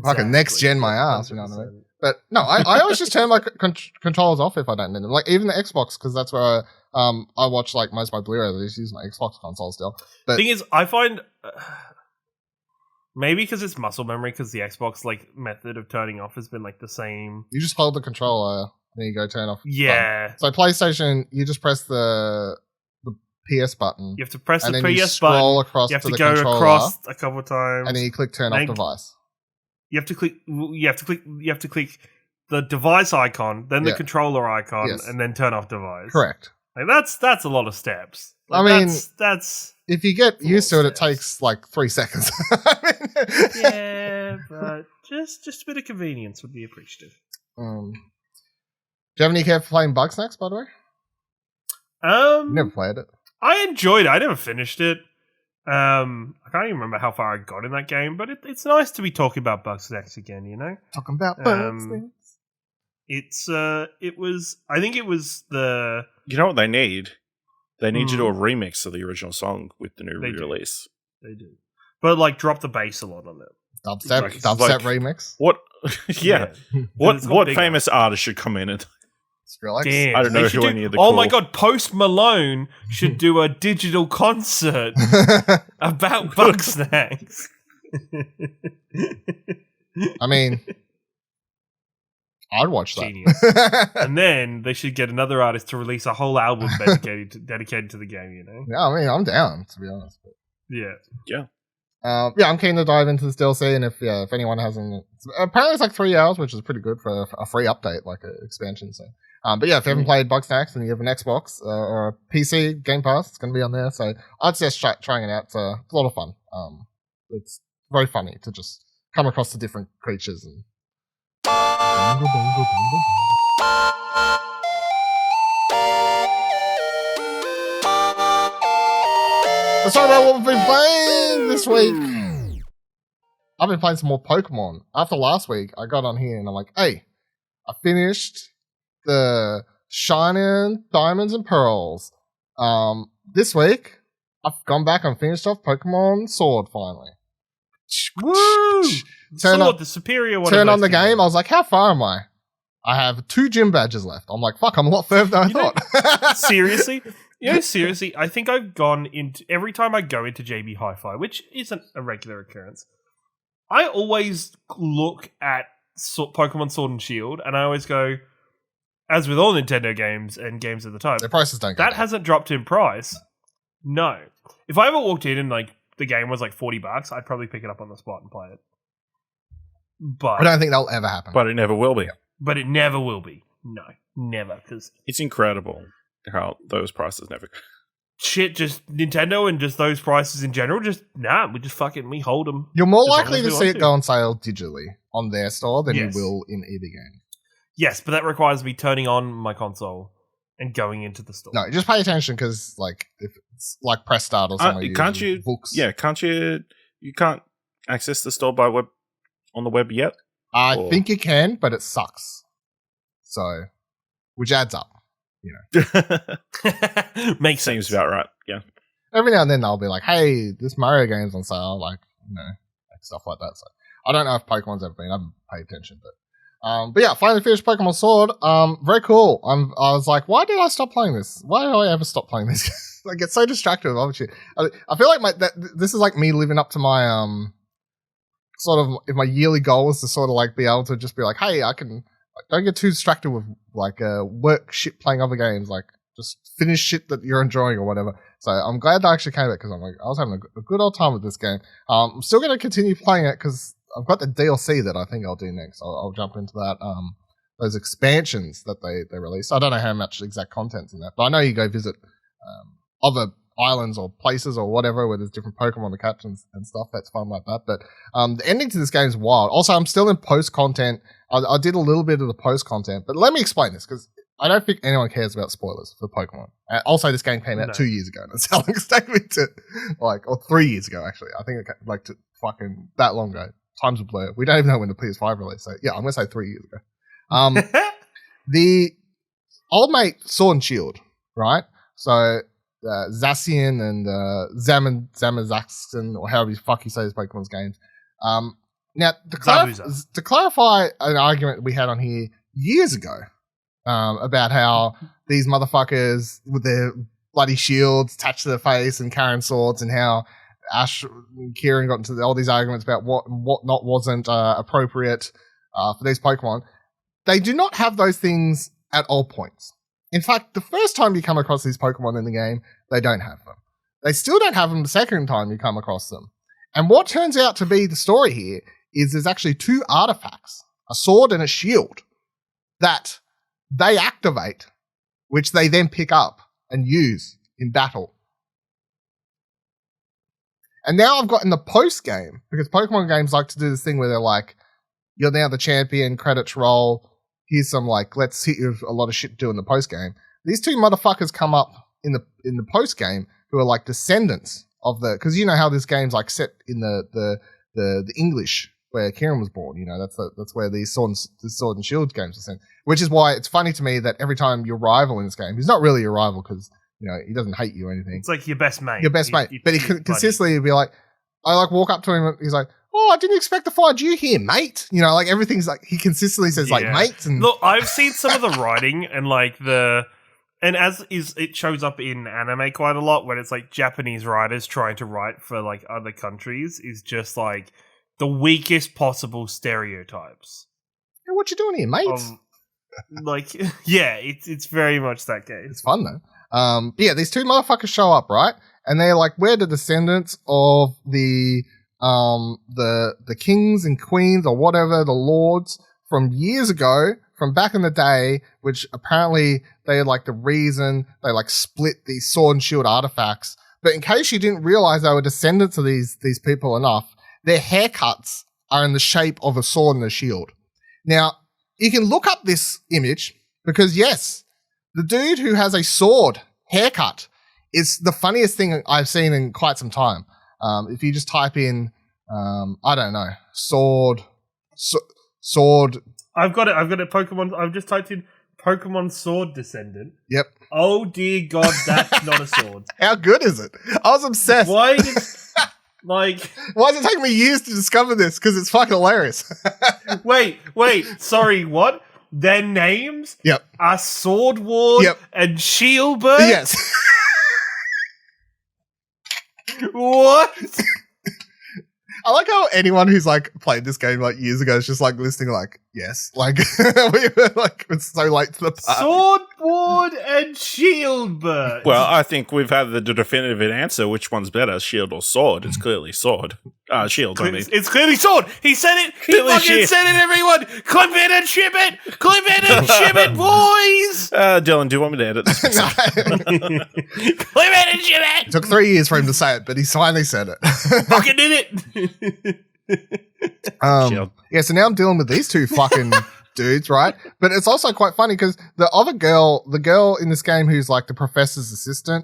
fucking next gen my ass, you know what I mean? But no, I always just turn my controllers off if I don't need them. Like even the Xbox, because that's where I watch like most of my Blu-rays. I just use my Xbox console still. But thing is, I find maybe because it's muscle memory, because the Xbox like method of turning off has been like the same. You just hold the controller, then you go turn off. Yeah. So PlayStation, you just press the PS button. You have to press the PS button. You scroll across you have to to the go controller, across a couple of times, and then you click turn off device. You have to click. You have to click the device icon, then the controller icon, and then turn off device. Correct. Like that's a lot of steps. Like, I mean, that's if you get used to it, it takes like 3 seconds. Yeah, but just a bit of convenience would be appreciative. Do you have any care for playing Bugsnax, by the way? You never played it. I enjoyed it. I never finished it. I can't even remember how far I got in that game, but it's nice to be talking about Bugsnax again, you know? Talking about Bugsnax. I think it was the... You know what they need? They need to do a remix of the original song with the new re-release. They do. But, like, drop the bass a lot on it. Dubstep remix? What? Yeah. What famous artist should come in and... Skrillex? Damn, I don't know who any of the Oh my god, Post Malone should do a digital concert about Bugsnax. I mean, I'd watch that. Genius. And then they should get another artist to release a whole album dedicated to the game, you know? Yeah, I mean, I'm down, to be honest. But. Yeah. I'm keen to dive into this DLC, and if anyone hasn't... Apparently it's like 3 hours, which is pretty good for a free update, like an expansion, so... but yeah, if you haven't played Bugsnax and you have an Xbox or a PC Game Pass, it's going to be on there. So I'd suggest trying it out. It's a lot of fun. It's very funny to just come across the different creatures and. Let's talk about what we've been playing this week. I've been playing some more Pokemon. After last week, I got on here and I'm like, hey, I finished the Shining Diamonds and Pearls. This week, I've gone back and finished off Pokemon Sword finally. Woo! The superior one. Turn on the game. I was like, how far am I? I have 2 gym badges left. I'm like, fuck, I'm a lot further than I thought. Seriously? Seriously, I think I've gone into... Every time I go into JB Hi-Fi, which isn't a regular occurrence, I always look at Pokemon Sword and Shield, and I always go, as with all Nintendo games and games at the time, their prices don't go that down. hasn't dropped in price. No. If I ever walked in and like the game was like $40, I'd probably pick it up on the spot and play it. But I don't think that'll ever happen. But it never will be. But it never will be. No, never. Because it's incredible how those prices never. Shit, just Nintendo and just those prices in general. Just we hold them. You're more likely to see it go on sale digitally on their store than you will in EB Games. Yes, but that requires me turning on my console and going into the store. No, just pay attention because, like, if it's like Press Start or something, can't you? Books. Yeah, can't you? You can't access the store by web on the web yet. I think you can, but it sucks. So, which adds up, you know. Makes sense. Seems about right. Yeah. Every now and then they'll be like, "Hey, this Mario game's on sale," like, you know, like stuff like that. So, I don't know if Pokemon's ever been. I haven't paid attention, but yeah, finally finished Pokemon Sword. Very cool. I was like, why did I stop playing this? Why did I ever stop playing this? I get so distracted with other shit. I feel like this is like me living up to my sort of, if my yearly goal is to sort of like be able to just be like, hey, I can, like, don't get too distracted with like work shit playing other games, like just finish shit that you're enjoying or whatever. So I'm glad that I actually came back because I'm like, I was having a good old time with this game. I'm still going to continue playing it because I've got the DLC that I think I'll do next. I'll jump into that. Those expansions that they released. I don't know how much exact content's in that, but I know you go visit other islands or places or whatever where there's different Pokemon to catch and stuff. That's fun like that. But the ending to this game is wild. Also, I'm still in post content. I did a little bit of the post content, but let me explain this because I don't think anyone cares about spoilers for Pokemon. Also, this game came out 2 years ago and it's selling statement to or 3 years ago actually. I think it like to fucking that long ago. Times a blur. We don't even know when the PS5 released. So yeah, I'm gonna say 3 years ago. The old mate Sword and Shield, right? So Zacian and Zamazaxon, or however the fuck you say this Pokemon's games. Now, to clarify an argument we had on here years ago about how these motherfuckers with their bloody shields attached to their face and carrying swords, and how Ash and Ciaran got into all these arguments about what not wasn't appropriate for these Pokemon. They do not have those things at all points. In fact, the first time you come across these Pokemon in the game, they don't have them. They still don't have them the second time you come across them. And what turns out to be the story here is there's actually 2 artifacts, a sword and a shield, that they activate, which they then pick up and use in battle. And now I've got in the post game, because Pokemon games like to do this thing where they're like, you're now the champion, credits roll, here's some like, let's hit you with a lot of shit to do in the post game. These 2 motherfuckers come up in the post game who are like descendants of the, because you know how this game's like set in the English where Ciaran was born. You know, that's where the Sword and Shield games are sent. Which is why it's funny to me that every time your rival in this game, he's not really your rival because, you know, he doesn't hate you or anything. It's like your best mate. Your best mate. But he consistently be like, I like walk up to him and he's like, oh, I didn't expect to find you here, mate. You know, like everything's like, he consistently says like mates. And look, I've seen some of the writing and like it shows up in anime quite a lot when it's like Japanese writers trying to write for like other countries is just like the weakest possible stereotypes. Hey, what you doing here, mate? Like, yeah, it's very much that case. It's fun though. But yeah, these 2 motherfuckers show up, right? And they're like, we're the descendants of the kings and queens or whatever, the lords from years ago, from back in the day, which apparently they like the reason they like split these sword and shield artifacts. But in case you didn't realize they were descendants of these people enough, their haircuts are in the shape of a sword and a shield. Now, you can look up this image because yes, the dude who has a sword haircut is the funniest thing I've seen in quite some time. If you just type in I don't know. Sword. I've got it. Pokemon. I've just typed in Pokemon Sword Descendant. Yep. Oh dear God, that's not a sword. How good is it? I was obsessed. Why is it taking me years to discover this? Because it's fucking hilarious. wait. Sorry, what? Their names are Sword Ward and Shieldbird? Yes. What? I like how anyone who's like played this game like years ago is just like listening like, yes. Like we were like it's so late to the party. Sword Ward and Shieldbird. Well, I think we've had the definitive answer. Which one's better, shield or sword? It's clearly sword. Shield, I mean. It's clearly sword. He said it. Clearly he fucking said it, everyone. Clip it and ship it. Clip it and ship it, boys. Dylan, do you want me to edit this? Clip it and ship it. It took 3 years for him to say it, but he finally said it. Fucking did it. Yeah, so now I'm dealing with these two fucking dudes, right? But it's also quite funny because the other girl, the girl in this game who's like the professor's assistant,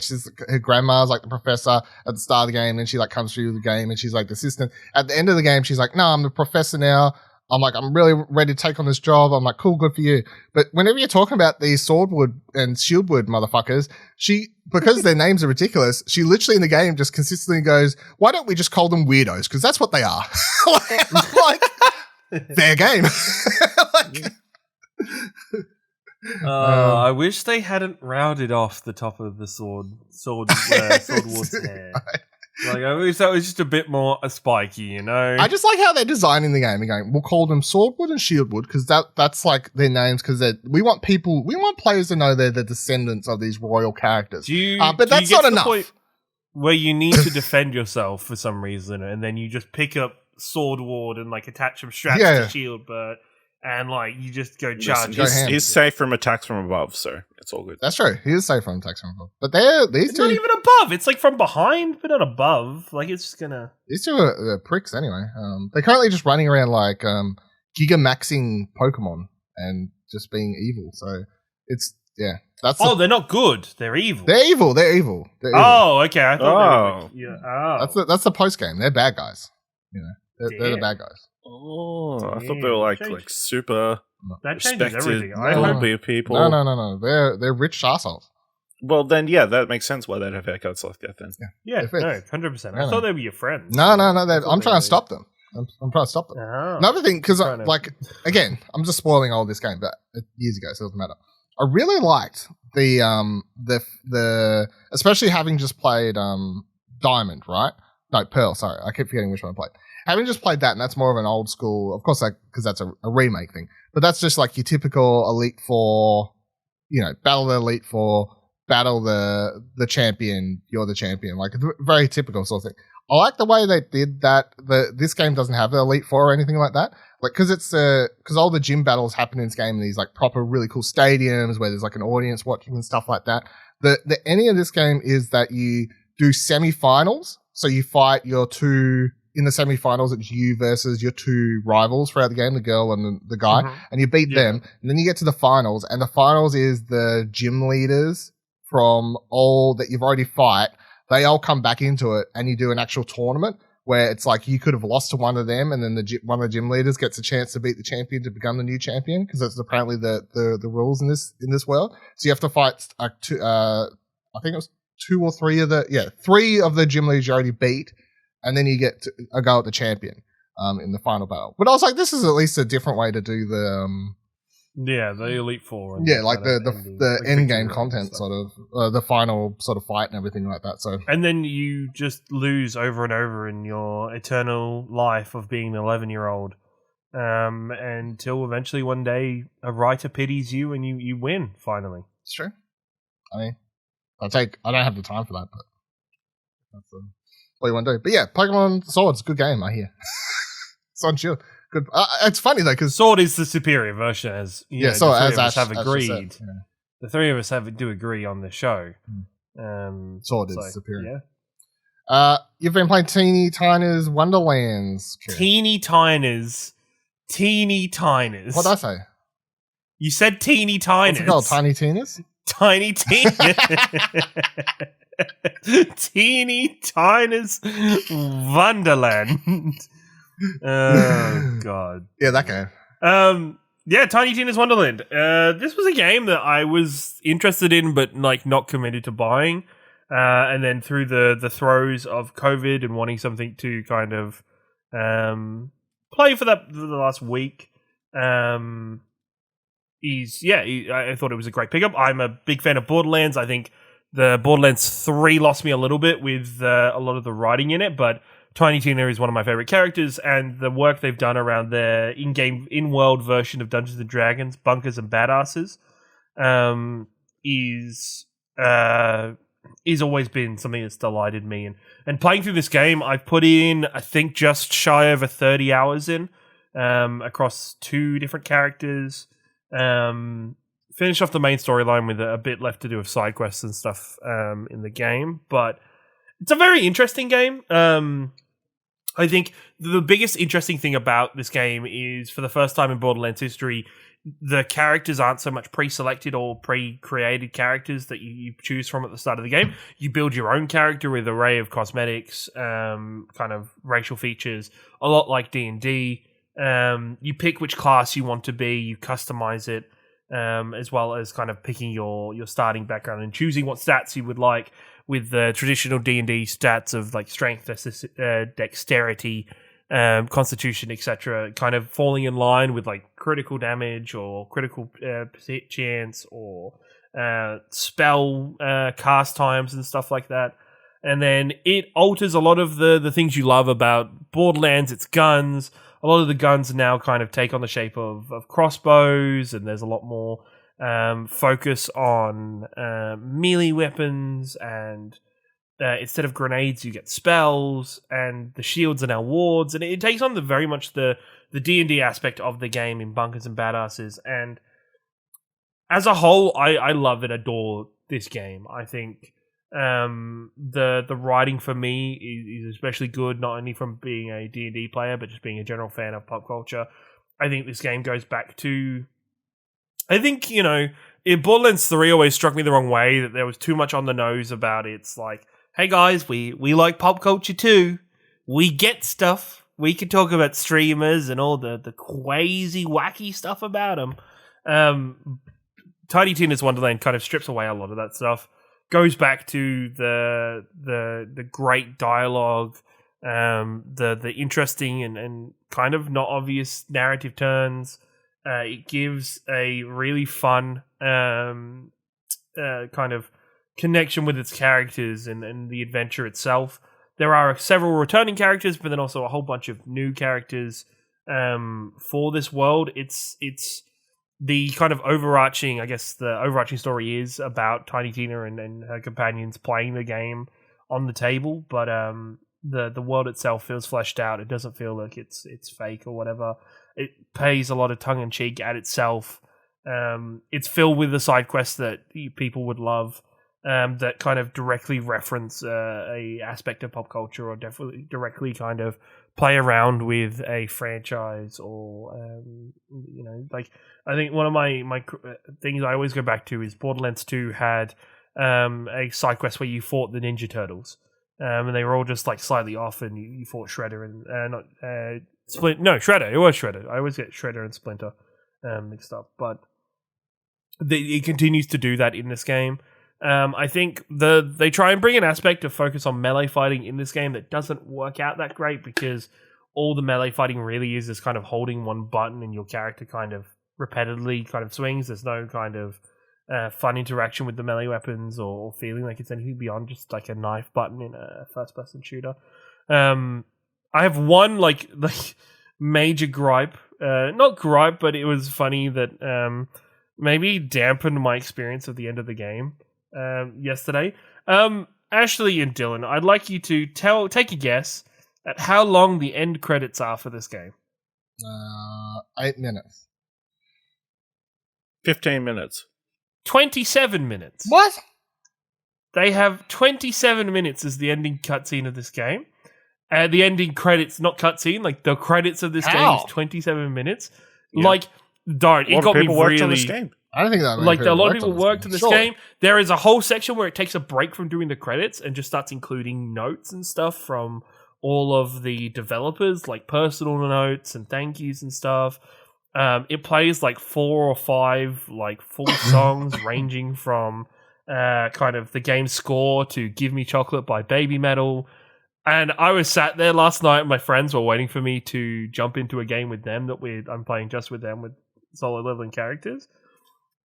she's her grandma's like the professor at the start of the game, and she like comes through the game and she's like the assistant. At the end of the game, she's like, "No, I'm the professor now. I'm like, I'm really ready to take on this job." I'm like, "Cool, good for you." But whenever you're talking about these Swordwood and Shieldwood motherfuckers, because their names are ridiculous, she literally in the game just consistently goes, "Why don't we just call them weirdos? Because that's what they are." like fair game. I wish they hadn't rounded off the top of the Swordward's hair. Like, I wish that was just a bit more spiky, you know? I just like how they're designing the game and going, we'll call them Swordwood and Shieldwood because that's like their names because we want players to know they're the descendants of these royal characters. But that's not enough. Where you need to defend yourself for some reason and then you just pick up Swordward and like attach some straps to Shieldbird and like you just go charge. He's safe from attacks from above, so it's all good. That's true. He is safe from attacks from above. But these two, not even above. It's like from behind, but not above. Like it's just gonna. These two are pricks anyway. They're currently just running around like giga-maxing Pokemon and just being evil. So it's they're not good. They're evil. They're evil. Oh, okay. I thought they were that's the post game. They're bad guys. You know, they're the bad guys. Oh, I thought they were like super respected, noble people. No. They're rich assholes. Well, then, that makes sense why they'd have haircuts like that then. Yeah, 100%. I thought they were your friends. No. I'm trying to stop them. I'm trying to stop them. Oh. Another thing, because again, I'm just spoiling all this game, but years ago, so it doesn't matter. I really liked the especially having just played Diamond, right? No, Pearl. Sorry, I keep forgetting which one I played. Having just played that, and that's more of an old school, of course, because that's a remake thing. But that's just like your typical Elite Four, battle the Elite Four, battle the champion, you're the champion, like a very typical sort of thing. I like the way they did that. This game doesn't have the Elite Four or anything like that, like because all the gym battles happen in this game in these like proper really cool stadiums where there's like an audience watching and stuff like that. The ending of this game is that you do semi-finals, so you fight your two. In the semi-finals, it's you versus your two rivals throughout the game, the girl and the guy, and you beat them. And then you get to the finals, and the finals is the gym leaders from all that you've already fight. They all come back into it, and you do an actual tournament where it's like you could have lost to one of them, and then one of the gym leaders gets a chance to beat the champion to become the new champion, because that's apparently the rules in this world. So you have to fight I think it was 2 or 3 of 3 of the gym leaders you already beat. And then you get a go at the champion in the final battle. But I was like, this is at least a different way to do the the Elite Four. Like the end game content sort of the final sort of fight and everything like that. So and then you just lose over and over in your eternal life of being an 11-year-old until eventually one day a writer pities you and you win finally. It's true. I mean, I don't have the time for that, but that's what you want to do. But yeah, Pokemon Sword's a good game, I hear. Sword Shield. Good. It's funny though, because Sword is the superior version, as the three of us have agreed. Said, The three of us do agree on the show. Sword is superior. Yeah. You've been playing Teeny Tina's Wonderlands. Ciaran. Teeny Tina's. What did I say? You said Teeny Tina's. What's it called? Tiny Tina's? Tiny Tina. Teeny Tina's Wonderland. Oh god. Yeah, that game. Yeah, Tiny Tina's Wonderland. This was a game that I was interested in, but like not committed to buying. And then through the throes of COVID and wanting something to kind of play for the last week, I thought it was a great pickup. I'm a big fan of Borderlands. I think the Borderlands 3 lost me a little bit with a lot of the writing in it, but Tiny Tina is one of my favorite characters, and the work they've done around their in-world version of Dungeons and Dragons, Bunkers and Badasses, is always been something that's delighted me. And playing through this game, I've put in, I think, just shy over 30 hours in, across 2 different characters. Finished off the main storyline with a bit left to do with side quests and stuff in the game, but it's a very interesting game. I think the biggest interesting thing about this game is, for the first time in Borderlands history, the characters aren't so much pre-selected or pre-created characters that you choose from at the start of the game. You build your own character with an array of cosmetics, kind of racial features, a lot like D&D. You pick which class you want to be, you customize it, as well as kind of picking your starting background and choosing what stats you would like, with the traditional D&D stats of like strength, dexterity, constitution, etc., kind of falling in line with like critical damage or critical chance or spell cast times and stuff like that. And then it alters a lot of the things you love about Borderlands. It's guns. A lot of the guns now kind of take on the shape of crossbows, and there's a lot more focus on melee weapons, and instead of grenades you get spells, and the shields are now wards, and it takes on very much the D&D aspect of the game in Bunkers and Badasses. And as a whole, I love and adore this game. I think the writing for me is especially good, not only from being a D&D player but just being a general fan of pop culture. I think this game goes back to, I think, in Borderlands 3 always struck me the wrong way, that there was too much on the nose about it. It's like, hey guys, we like pop culture too. We get stuff. We can talk about streamers and all the crazy, wacky stuff about them. Tiny Tina's Wonderland kind of strips away a lot of that stuff. Goes back to the great dialogue, the interesting and kind of not obvious narrative turns. It gives a really fun kind of connection with its characters and the adventure itself. There are several returning characters, but then also a whole bunch of new characters for this world. It's the kind of overarching, I guess the overarching story is about Tiny Tina and her companions playing the game on the table, but the world itself feels fleshed out. It doesn't feel like it's fake or whatever. It pays a lot of tongue in cheek at itself. It's filled with the side quests that people would love, that kind of directly reference a aspect of pop culture, or definitely directly kind of play around with a franchise, or like, I think one of my things I always go back to is Borderlands 2 had a side quest where you fought the Ninja Turtles, and they were all just like slightly off, and you fought Shredder and Shredder. It was Shredder. I always get Shredder and Splinter mixed up, but it continues to do that in this game. I think they try and bring an aspect of focus on melee fighting in this game that doesn't work out that great, because all the melee fighting really is kind of holding one button and your character kind of repetitively kind of swings. There's no kind of fun interaction with the melee weapons, or feeling like it's anything beyond just like a knife button in a first-person shooter. I have one like major gripe. Not gripe, but it was funny that maybe dampened my experience of the end of the game yesterday. Ashley and Dylan, I'd like you to take a guess at how long the end credits are for this game. 8 minutes. 15 minutes. 27 minutes. What? They have 27 minutes as the ending cutscene of this game. The ending credits, not cutscene, like the credits of this game is 27 minutes. Yeah. Like, darn, it got me really. On this game. I don't think that like a lot of people worked in this game. There is a whole section where it takes a break from doing the credits and just starts including notes and stuff from all of the developers, like personal notes and thank yous and stuff. It plays like 4 or 5 like full songs ranging from kind of the game score to Give Me Chocolate by Baby Metal. And I was sat there last night and my friends were waiting for me to jump into a game with them that I'm playing just with them with solo leveling characters.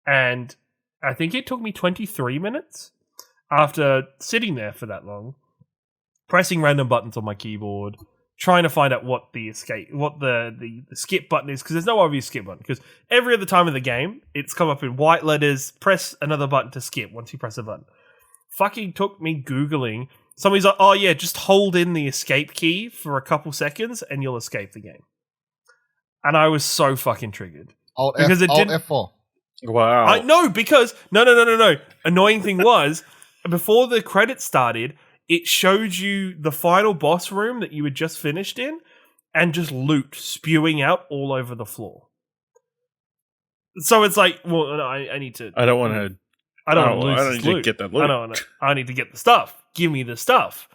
And I think it took me 23 minutes after sitting there for that long, pressing random buttons on my keyboard, trying to find out what the skip button is, because there's no obvious skip button, because every other time in the game, it's come up in white letters, press another button to skip once you press a button. Fucking took me Googling. Somebody's like, oh yeah, just hold in the escape key for a couple seconds and you'll escape the game. And I was so fucking triggered. Alt F4. Wow. No. Annoying thing was, before the credits started, it showed you the final boss room that you had just finished in and just loot spewing out all over the floor. So it's like, well, I need to... I don't want to... I don't need to get that loot. I need to get the stuff. Give me the stuff.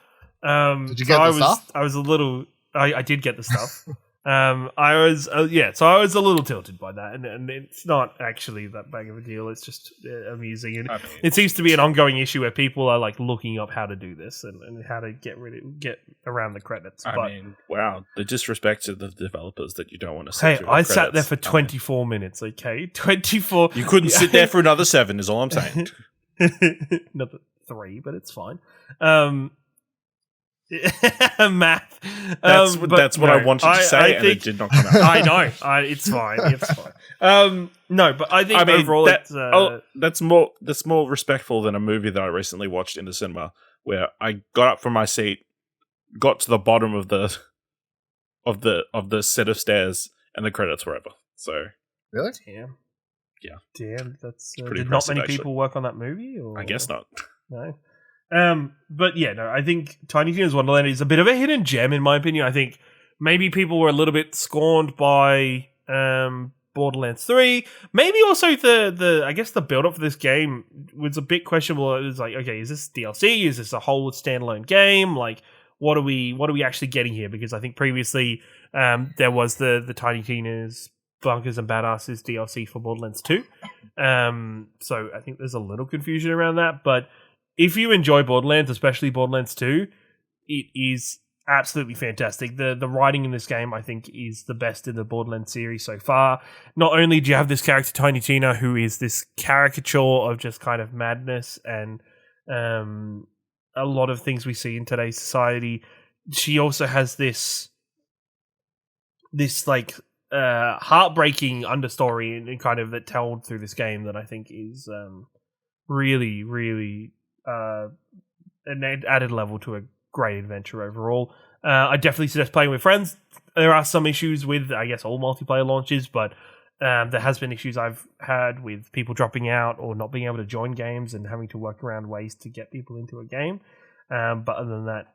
Did you get the stuff? I was a little... I did get the stuff. So I was a little tilted by that, and it's not actually that big of a deal. It's just amusing, and it seems to be an ongoing issue where people are like looking up how to do this and how to get around the credits. I mean, wow, the disrespect to the developers that you don't want to. Hey, I sat there for 24 minutes. Okay, 24. You couldn't sit there for another 7. Is all I'm saying. Another 3, but it's fine. Math. That's what I wanted to say, and it did not come out. I know. It's fine. It's fine. No, but I think overall, that's more respectful than a movie that I recently watched in the cinema, where I got up from my seat, got to the bottom of the set of stairs, and the credits were over. So really, damn. That's did not many people work on that movie? Or? I guess not. No. But yeah, no, I think Tiny Tina's Wonderland is a bit of a hidden gem in my opinion. I think maybe people were a little bit scorned by Borderlands 3. Maybe also the I guess the build up for this game was a bit questionable. It was like, okay, is this DLC? Is this a whole standalone game? Like, what are we actually getting here? Because I think previously there was the Tiny Tina's Bunkers and Badasses DLC for Borderlands 2. So I think there's a little confusion around that, but if you enjoy Borderlands, especially Borderlands 2, it is absolutely fantastic. The writing in this game, I think, is the best in the Borderlands series so far. Not only do you have this character, Tiny Tina, who is this caricature of just kind of madness and a lot of things we see in today's society, she also has this like heartbreaking understory and kind of that told through this game that I think is really, really an added level to a great adventure overall. I definitely suggest playing with friends. There are some issues with, I guess, all multiplayer launches, but there has been issues I've had with people dropping out or not being able to join games and having to work around ways to get people into a game. But other than that,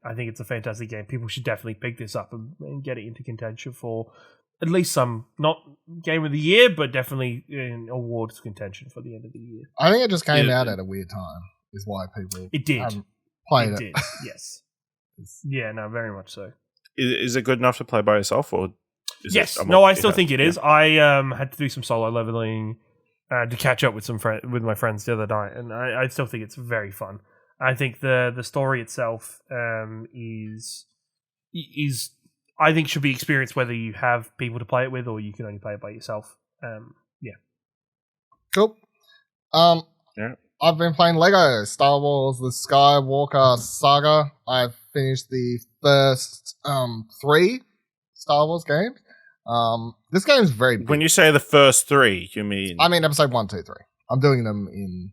I think it's a fantastic game. People should definitely pick this up and get it into contention for at least some, not Game of the Year, but definitely in awards contention for the end of the year. I think it just came out at a weird time, is why people played it. Did, yes. Yeah, no, very much so. Is it good enough to play by yourself, or yes? No, I still think it is. I had to do some solo leveling to catch up with with my friends the other night, and I still think it's very fun. I think the story itself is I think should be experienced whether you have people to play it with or you can only play it by yourself. Yeah. Cool. Yeah. I've been playing Lego Star Wars: The Skywalker Saga. I've finished the first 3 Star Wars games. This game is very big. When you say the first 3, you mean? I mean episode 1, 2, 3. I'm doing them in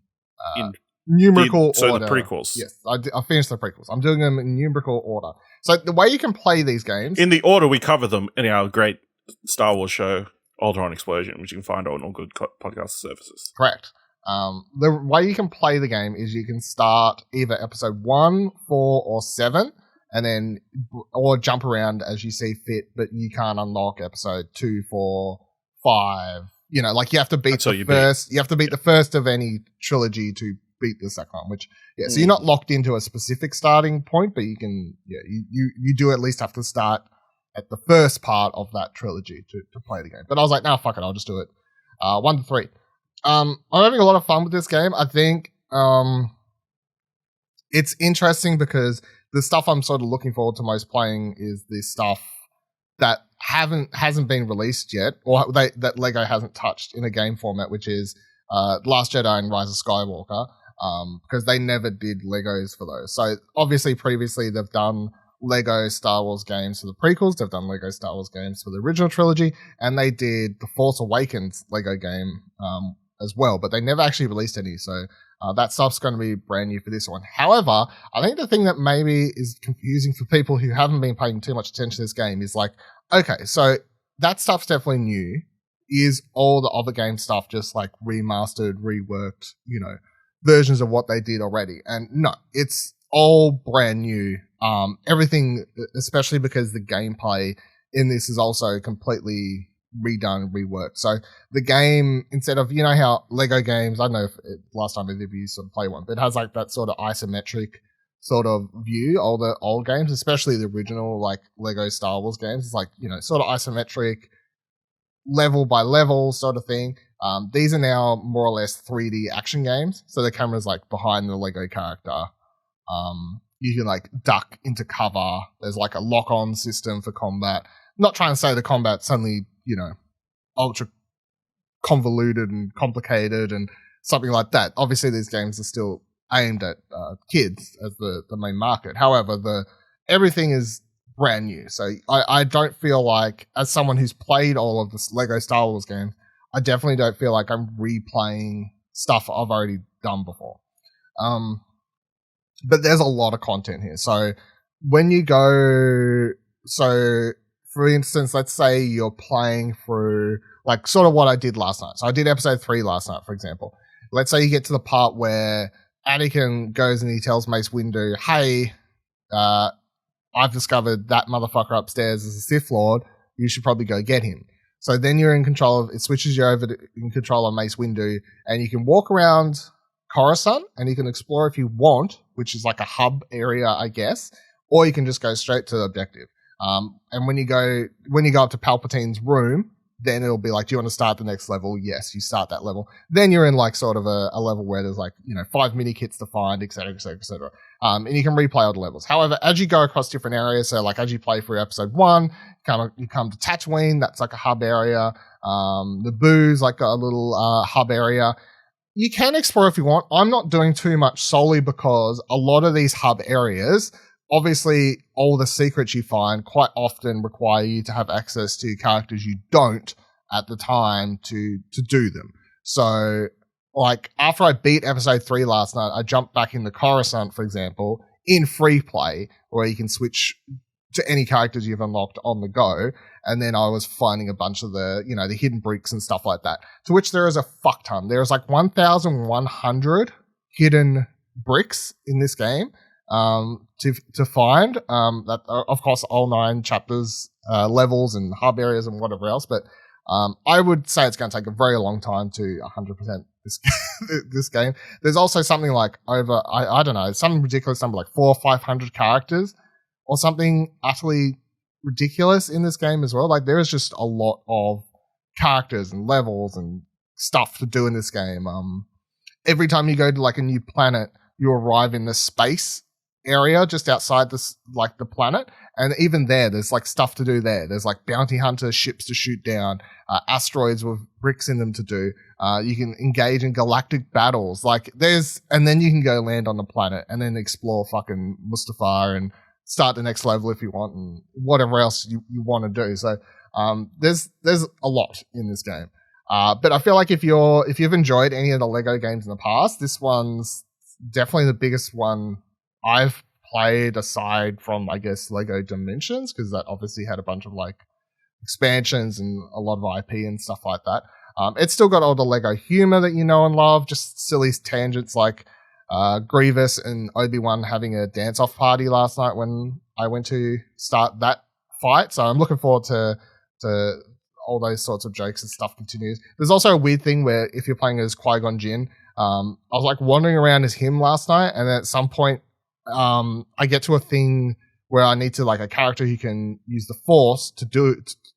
numerical order. So the prequels. Yes, I finished the prequels. I'm doing them in numerical order. So the way you can play these games... In the order we cover them in our great Star Wars show, Alderaan Explosion, which you can find on all good podcast services. Correct. The way you can play the game is you can start either episode 1, 4, or 7, and then or jump around as you see fit, but you can't unlock episode 2, 4, 5, you know, like you have to beat the first of any trilogy to beat the second one, which, so you're not locked into a specific starting point, but you can, you do at least have to start at the first part of that trilogy to play the game. But I was like, nah, fuck it, I'll just do it. 1 to 3. I'm having a lot of fun with this game. I think it's interesting because the stuff I'm sort of looking forward to most playing is this stuff that hasn't been released yet, or that LEGO hasn't touched in a game format, which is Last Jedi and Rise of Skywalker, because they never did Legos for those. So obviously previously they've done Lego Star Wars games for the prequels, they've done Lego Star Wars games for the original trilogy, and they did the Force Awakens Lego game as well, but they never actually released any, so that stuff's going to be brand new for this one. However, I think the thing that maybe is confusing for people who haven't been paying too much attention to this game is like, okay, so that stuff's definitely new. Is all the other game stuff just like remastered, reworked, versions of what they did already? And no, it's all brand new. Everything, especially because the gameplay in this is also completely redone, reworked. So the game, instead of, how Lego games, I don't know if last time either of you sort of play one, but it has like that sort of isometric sort of view, all the old games, especially the original like Lego Star Wars games. It's like, sort of isometric, level by level sort of thing. These are now more or less 3D action games. So the camera's like behind the Lego character. You can like duck into cover. There's like a lock-on system for combat. I'm not trying to say the combat suddenly, ultra convoluted and complicated and something like that. Obviously, these games are still aimed at kids as the main market. However, everything is brand new. So I don't feel like, as someone who's played all of this Lego Star Wars games, I definitely don't feel like I'm replaying stuff I've already done before. But there's a lot of content here. So when you go, for instance, let's say you're playing through like sort of what I did last night. So I did episode 3 last night, for example. Let's say you get to the part where Anakin goes and he tells Mace Windu, hey, I've discovered that motherfucker upstairs is a Sith Lord. You should probably go get him. So then you're in control of, it switches you over to in control of Mace Windu, and you can walk around Coruscant and you can explore if you want, which is like a hub area, I guess, or you can just go straight to the objective. And when you go up to Palpatine's room, then it'll be like, do you want to start the next level? Yes, you start that level. Then you're in like sort of a level where there's like, 5 mini kits to find, et cetera, et cetera, et cetera. And you can replay all the levels. However, as you go across different areas, so like as you play through episode 1, you come to Tatooine, that's like a hub area. Naboo's like a little hub area. You can explore if you want. I'm not doing too much solely because a lot of these hub areas, obviously all the secrets you find quite often require you to have access to characters you don't at the time to do them. So like after I beat episode 3 last night, I jumped back into Coruscant, for example, in free play, where you can switch to any characters you've unlocked on the go. And then I was finding a bunch of the, the hidden bricks and stuff like that, to which there is a fuck ton. There is like 1,100 hidden bricks in this game to find. That of course all 9 chapters, levels and hub areas and whatever else. But I would say it's going to take a very long time to 100% this game. There's also something like over, I don't know, some ridiculous number, like 400 or 500 characters or something utterly ridiculous in this game as well. Like there is just a lot of characters and levels and stuff to do in this game. Every time you go to like a new planet, you arrive in the space area just outside this, like the planet, and even there's like stuff to do there. There's like bounty hunter ships to shoot down, asteroids with bricks in them to do. You can engage in galactic battles, and then you can go land on the planet and then explore fucking Mustafar and start the next level if you want, and whatever else you want to do. So there's a lot in this game. But I feel like if you've enjoyed any of the Lego games in the past, this one's definitely the biggest one I've played, aside from, I guess, Lego Dimensions, because that obviously had a bunch of like expansions and a lot of IP and stuff like that. It's still got all the Lego humor that you know and love, just silly tangents like Grievous and Obi-Wan having a dance-off party last night when I went to start that fight. So I'm looking forward to all those sorts of jokes and stuff continues. There's also a weird thing where if you're playing as Qui-Gon Jinn, I was like wandering around as him last night, and then at some point, I get to a thing where I need to like a character who can use the Force to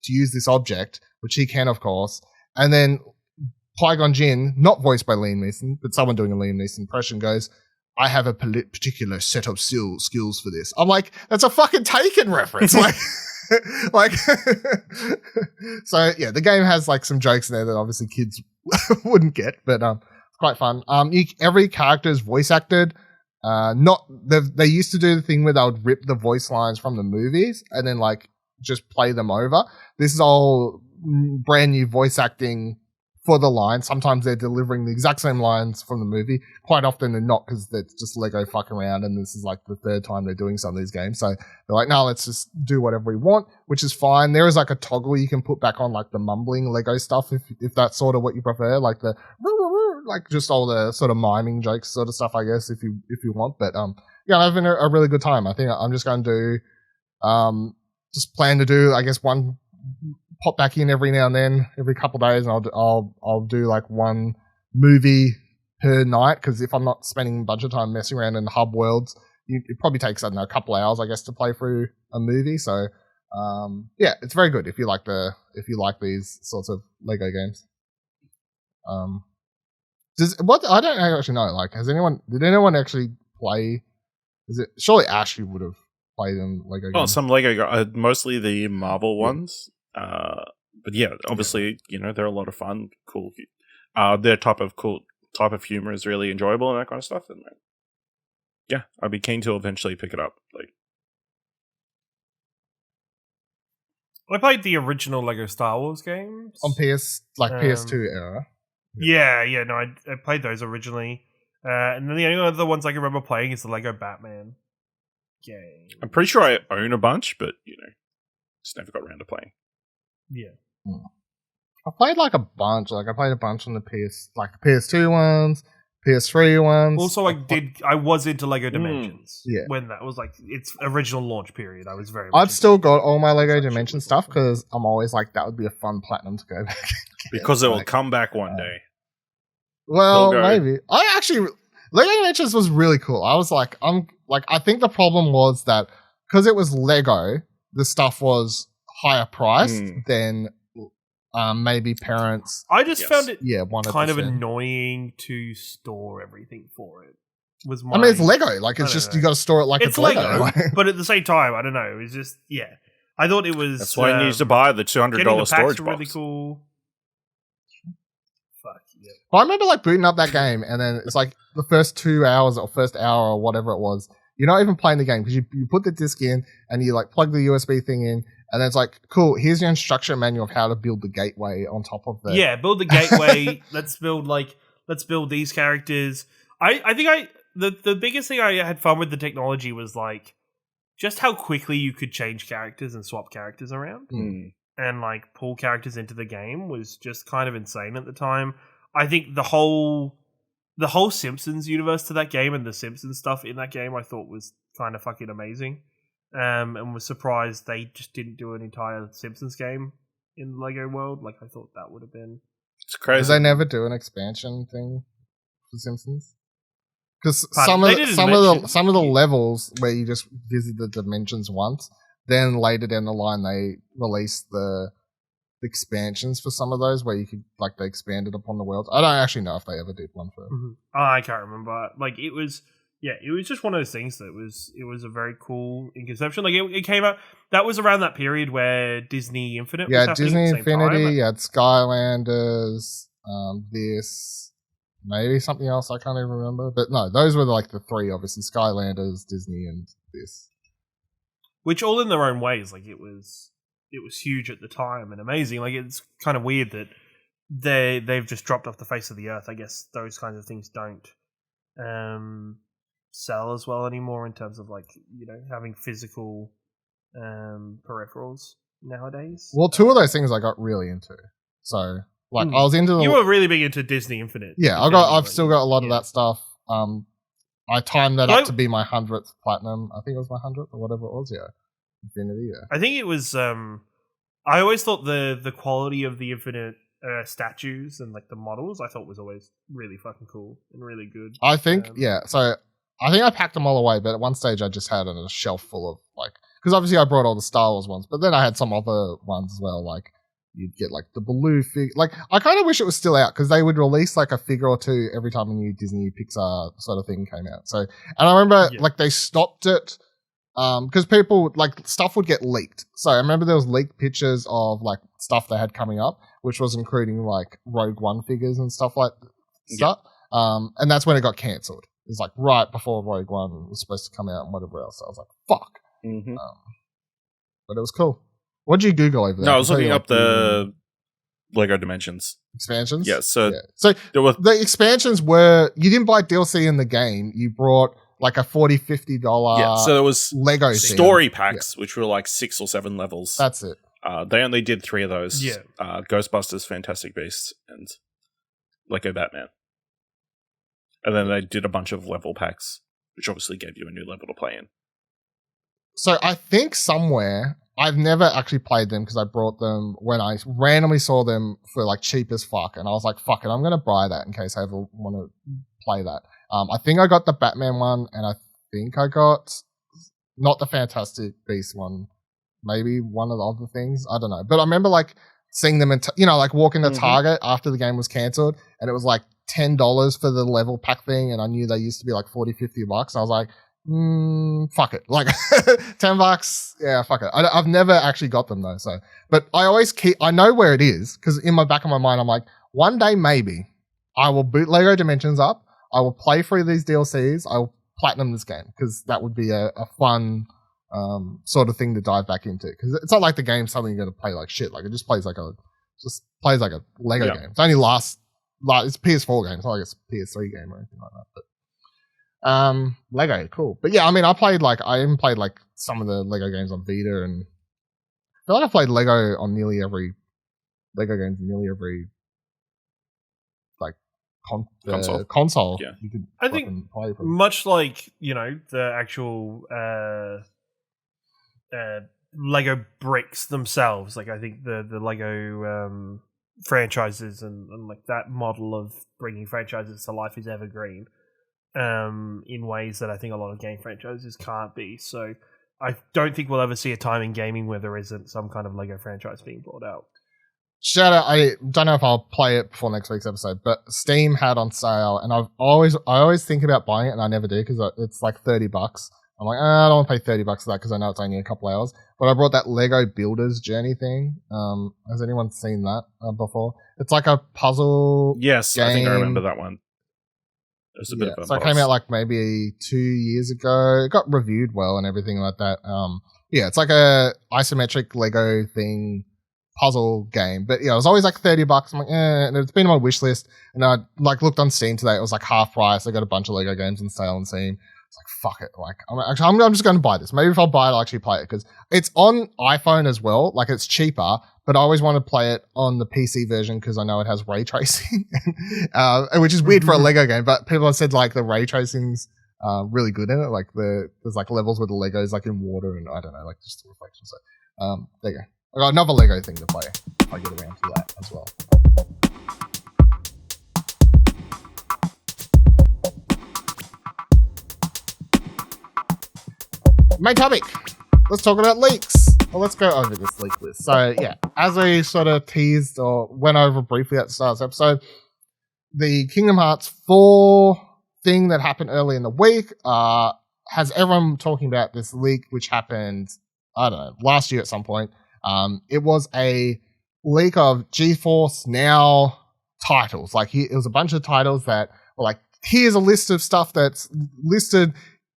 use this object, which he can, of course, and then Qui-Gon Jinn, not voiced by Liam Neeson, but someone doing a Liam Neeson impression, goes, I have a particular set of skills for this. I'm like, that's a fucking Taken reference. like, so yeah, the game has like some jokes in there that obviously kids wouldn't get, but it's quite fun. Every character is voice acted. They used to do the thing where they would rip the voice lines from the movies and then like just play them over. This is all brand new voice acting for the line. Sometimes they're delivering the exact same lines from the movie. Quite often they're not, because they're just Lego fucking around, and this is like the third time they're doing some of these games. So they're like, no, let's just do whatever we want, which is fine. There is like a toggle you can put back on like the mumbling Lego stuff if that's sort of what you prefer, like the like just all the sort of miming jokes sort of stuff, I guess, if you want. But yeah, I'm having a really good time. I think I'm just going to do just plan to do, I guess, one pop back in every now and then, every couple of days, and I'll do like one movie per night, because if I'm not spending a bunch of time messing around in hub worlds, it probably takes, I don't know, a couple of hours, I guess, to play through a movie. So yeah, it's very good if you like these sorts of Lego games. I don't actually know, like, did anyone actually play, surely Ash, you would have played in Lego games? Oh, some Lego, mostly the Marvel ones. But yeah, obviously, you know, they're a lot of fun, cool. Their type of humor is really enjoyable and that kind of stuff. And yeah, I'd be keen to eventually pick it up. Like, I played the original Lego Star Wars games on PS2 era. Yeah, no, I played those originally, and then the only other ones I can remember playing is the Lego Batman game. I'm pretty sure I own a bunch, but you know, just never got around to playing. Yeah. I played like a bunch. Like I played a bunch on the PS2 ones, PS3 ones. Also, I was into Lego Dimensions. Yeah. When that was like its original launch period, I was very. I've still got all my Lego Dimension stuff, because I'm always like, that would be a fun platinum to go back. Because it will come back one day. Well, maybe. Lego Dimensions was really cool. I was like, I think the problem was that because it was Lego, the stuff was higher priced than maybe parents. I just found it kind of annoying to store everything for it. It's Lego. Like, it's just, you got to store it like it's Lego. But at the same time, I don't know. It was just, yeah. I thought it was. That's why you need to buy the $200 storage box. Really cool. Fuck yeah. Well, I remember like booting up that game, and then it's like the first 2 hours or first hour or whatever it was, you're not even playing the game, because you put the disc in and you like plug the USB thing in, and then it's like, cool, here's your instruction manual of how to build the gateway on top of the... Yeah, build the gateway. let's build these characters. I think the biggest thing I had fun with the technology was like just how quickly you could change characters and swap characters around. And like pull characters into the game was just kind of insane at the time. I think the whole Simpsons universe to that game and the Simpsons stuff in that game I thought was kind of fucking amazing. And was surprised they just didn't do an entire Simpsons game in Lego World. Like, I thought that would have been... It's crazy. Did they never do an expansion thing for Simpsons? Because some of the levels where you just visit the dimensions once, then later down the line they released the expansions for some of those where you could, like, they expanded upon the world. I don't actually know if they ever did one for it. I can't remember. Like, it was just one of those things that it was a very cool in conception. Like, it came out, that was around that period where Disney Infinite was happening Disney at the same Infinity, time. you had Skylanders, this, maybe something else I can't even remember. But no, those were like the three, obviously, Skylanders, Disney, and this. Which all in their own ways, like, it was huge at the time and amazing. Like, it's kind of weird that they've just dropped off the face of the earth. I guess those kinds of things don't sell as well anymore in terms of, like, you know, having physical peripherals nowadays. Well, two of those things I got really into. So, like, I was into you were really big into Disney Infinite. Yeah, I've still got a lot of that stuff. I timed that up to be my 100th platinum. I think it was my 100th or whatever it was. Yeah, Infinity. Yeah, I think it was. I always thought the quality of the infinite statues and like the models, I thought was always really fucking cool and really good. I think, so I think I packed them all away, but at one stage I just had it on a shelf full of like, because obviously I brought all the Star Wars ones, but then I had some other ones as well, like you'd get like the Baloo figure. Like I kind of wish it was still out because they would release like a figure or two every time a new Disney Pixar sort of thing came out. So, and I remember like they stopped it because people like stuff would get leaked. So I remember there was leaked pictures of like stuff they had coming up, which was including like Rogue One figures and stuff like stuff. And that's when it got cancelled. It was like right before Rogue One was supposed to come out and whatever else. So I was like, fuck. Mm-hmm. But it was cool. What did you Google over there? No, I was looking up the Lego Dimensions expansions. Yeah, so the expansions were, you didn't buy DLC in the game. You brought like a $40, $50 yeah, so there was Lego story packs, which were like 6 or 7 levels. That's it. They only did 3 of those. Yeah. Ghostbusters, Fantastic Beasts, and Lego Batman. And then they did a bunch of level packs, which obviously gave you a new level to play in. So I think somewhere, I've never actually played them because I brought them when I randomly saw them for like cheap as fuck. And I was like, fuck it, I'm going to buy that in case I ever want to play that. I think I got the Batman one, and I think I got not the Fantastic Beast one, maybe one of the other things. I don't know. But I remember like seeing them, like walking to Target after the game was cancelled, and it was like $10 for the level pack thing, and I knew they used to be like $40, $50. I was like, fuck it. Like $10. Yeah, fuck it. I've never actually got them though. So, but I know where it is because in my back of my mind, I'm like, one day maybe I will boot Lego Dimensions up. I will play through these DLCs. I will platinum this game because that would be a fun sort of thing to dive back into. Because it's not like the game's something you're going to play like shit. Like it just plays like a Lego game. It's only it's a PS4 game. It's not like it's a PS3 game or anything like that. But Lego, cool. But yeah, I mean, I even played like some of the Lego games on Vita, and I feel like I played Lego on nearly every Lego games, nearly every like console. Yeah, you could I think play from. Much like the actual Lego bricks themselves. Like I think the Lego franchises and like that model of bringing franchises to life is evergreen. In ways that I think a lot of game franchises can't be. So I don't think we'll ever see a time in gaming where there isn't some kind of Lego franchise being brought out. Shout out, I don't know if I'll play it before next week's episode, but Steam had on sale, and I always think about buying it, and I never do because it's like $30. I'm like, I don't want to pay $30 for that because I know it's only a couple hours. But I brought that Lego Builders Journey thing. Has anyone seen that before? It's like a puzzle. Yes, game. I think I remember that one. It was a bit of a so it came out like maybe 2 years ago. It got reviewed well and everything like that. It's like a isometric Lego thing puzzle game. But yeah, it was always like $30. I'm like, and it's been on my wish list. And I like looked on Steam today. It was like half price. I got a bunch of Lego games on sale on Steam. It's like, fuck it. Like, I'm just going to buy this. Maybe if I buy it, I'll actually play it because it's on iPhone as well. Like, it's cheaper, but I always want to play it on the PC version because I know it has ray tracing, which is weird for a Lego game. But people have said like the ray tracing's really good in it. Like there's like levels where the Legos like in water and I don't know, like just the reflection. So there you go. I got another Lego thing to play if I get around to that as well. Main topic. Let's talk about leaks. Well, let's go over this leak list. So, yeah, as we sort of teased or went over briefly at the start of this episode, the Kingdom Hearts 4 thing that happened early in the week has everyone talking about this leak, which happened, I don't know, last year at some point. It was a leak of Ge-Force Now titles. Like, it was a bunch of titles that were like, here's a list of stuff that's listed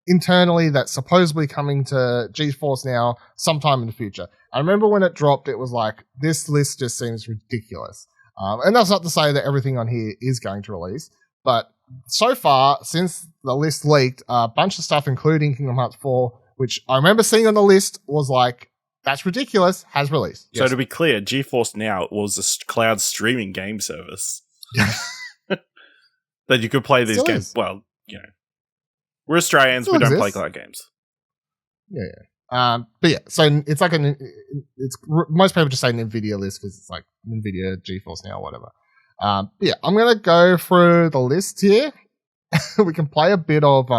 internally that's supposedly coming to Ge-Force Now sometime in the future. I remember when it dropped, it was like, this list just seems ridiculous. And that's not to say that everything on here is going to release, but so far, since the list leaked, a bunch of stuff, including Kingdom Hearts 4, which I remember seeing on the list, was like, that's ridiculous, has released. Yes. So to be clear, GeForce Now was a cloud streaming game service that you could play these games. Well, we're Australians, we don't play cloud games. Yeah. But yeah, so it's like most people just say an NVIDIA list because it's like NVIDIA Ge-Force now or whatever. But yeah, I'm gonna go through the list here. We can play a bit of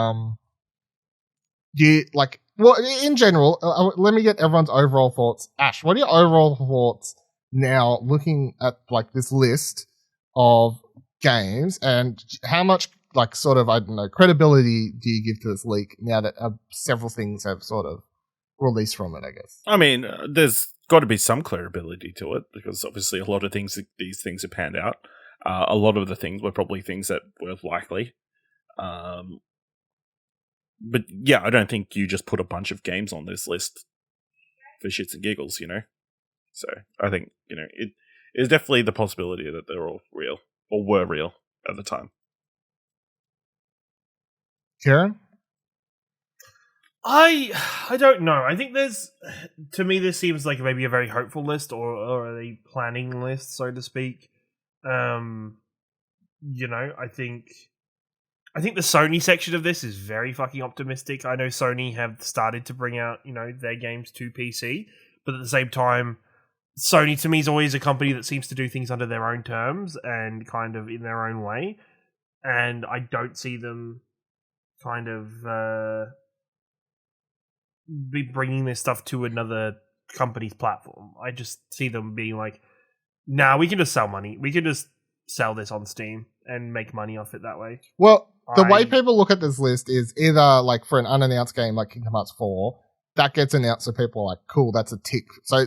in general. Let me get everyone's overall thoughts. Ash, what are your overall thoughts now looking at like this list of games, and how much like sort of, I don't know, credibility do you give to this leak now that several things have sort of released from it, I guess? I mean, there's got to be some credibility to it because obviously a lot of these things have panned out. A lot of the things were probably things that were likely. But yeah, I don't think you just put a bunch of games on this list for shits and giggles, you know? So I think, you know, it is definitely the possibility that they're all real or were real at the time. Ciaran? I don't know. I think to me, this seems like maybe a very hopeful list or a planning list, so to speak. You know, I think the Sony section of this is very fucking optimistic. I know Sony have started to bring out, you know, their games to PC, but at the same time, Sony to me is always a company that seems to do things under their own terms and kind of in their own way. And I don't see them kind of be bringing this stuff to another company's platform. I just see them being like, nah, we can just sell money. We can just sell this on Steam and make money off it that way. Well, the way people look at this list is either like for an unannounced game like Kingdom Hearts 4, that gets announced so people are like, cool, that's a tick. So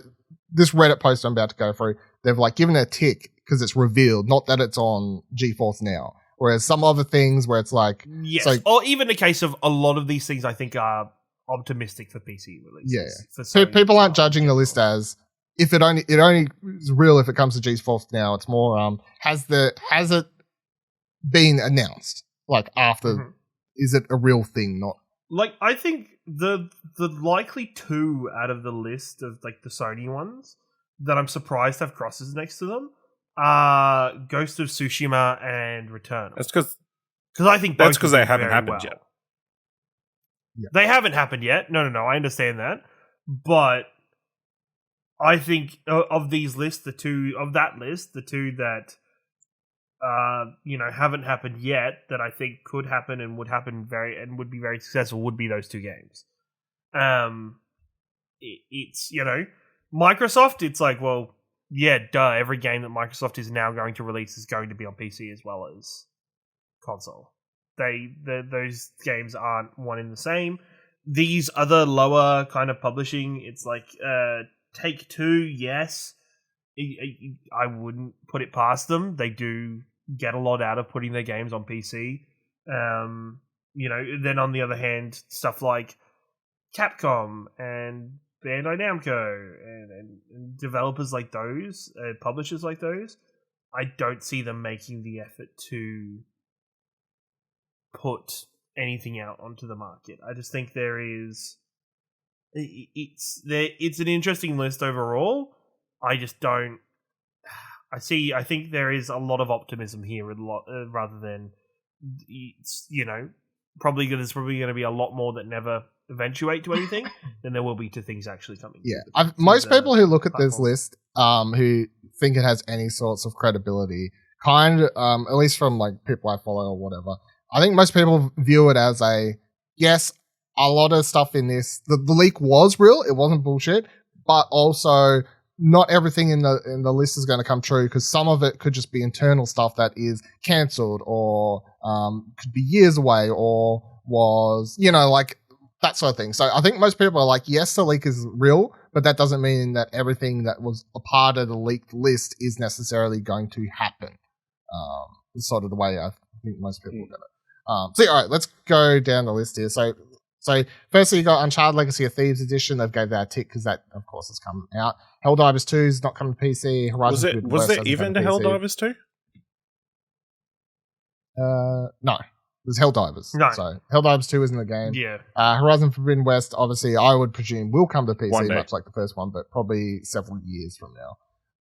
this Reddit post I'm about to go through, they've like given it a tick because it's revealed, not that it's on Ge-Force now. Whereas some other things where it's like... Yes, or even the case of a lot of these things I think are optimistic for PC releases. Yeah. So people aren't judging the list as... If it only is real if it comes to Ge-Force now. It's more has it been announced? Like after, is it a real thing? Not like I think the likely two out of the list of like the Sony ones that I'm surprised have crosses next to them are Ghost of Tsushima and Returnal. That's because I think that's because they haven't happened yet. Yeah. They haven't happened yet. No, I understand that, but I think of these lists, the two that you know, haven't happened yet that I think could happen and would happen would be very successful would be those two games. It's, you know, Microsoft, it's like, well, yeah, duh, every game that Microsoft is now going to release is going to be on PC as well as console. Those games aren't one in the same. These other lower kind of publishing, it's like Take-Two, yes. I wouldn't put it past them. They do get a lot out of putting their games on PC. You know, then on the other hand, stuff like Capcom and Bandai Namco and developers like those, publishers like those, I don't see them making the effort to put anything out onto the market. I just think there is... It's an interesting list overall. I just don't... I think there is a lot of optimism here, rather than, you know, there's probably going to be a lot more that never eventuate to anything than there will be to things actually coming. Yeah, most people who look at this list, who think it has any sorts of credibility, at least from like people I follow or whatever, I think most people view it as yes, a lot of stuff in this, the leak was real, it wasn't bullshit, but also not everything in the list is going to come true because some of it could just be internal stuff that is cancelled or could be years away or was, you know, like that sort of thing. So I think most people are like, yes, the leak is real, but that doesn't mean that everything that was a part of the leaked list is necessarily going to happen. It's sort of the way I think most people look at it. So yeah, all right, let's go down the list here. So firstly, you got Uncharted Legacy of Thieves Edition. They've gave that a tick because that, of course, has come out. Helldivers 2 is not coming to PC. Horizon was there even to Helldivers 2? No. There's Helldivers. No. So Helldivers 2 isn't the game. Yeah. Horizon Forbidden West, obviously, I would presume will come to PC, much like the first one, but probably several years from now.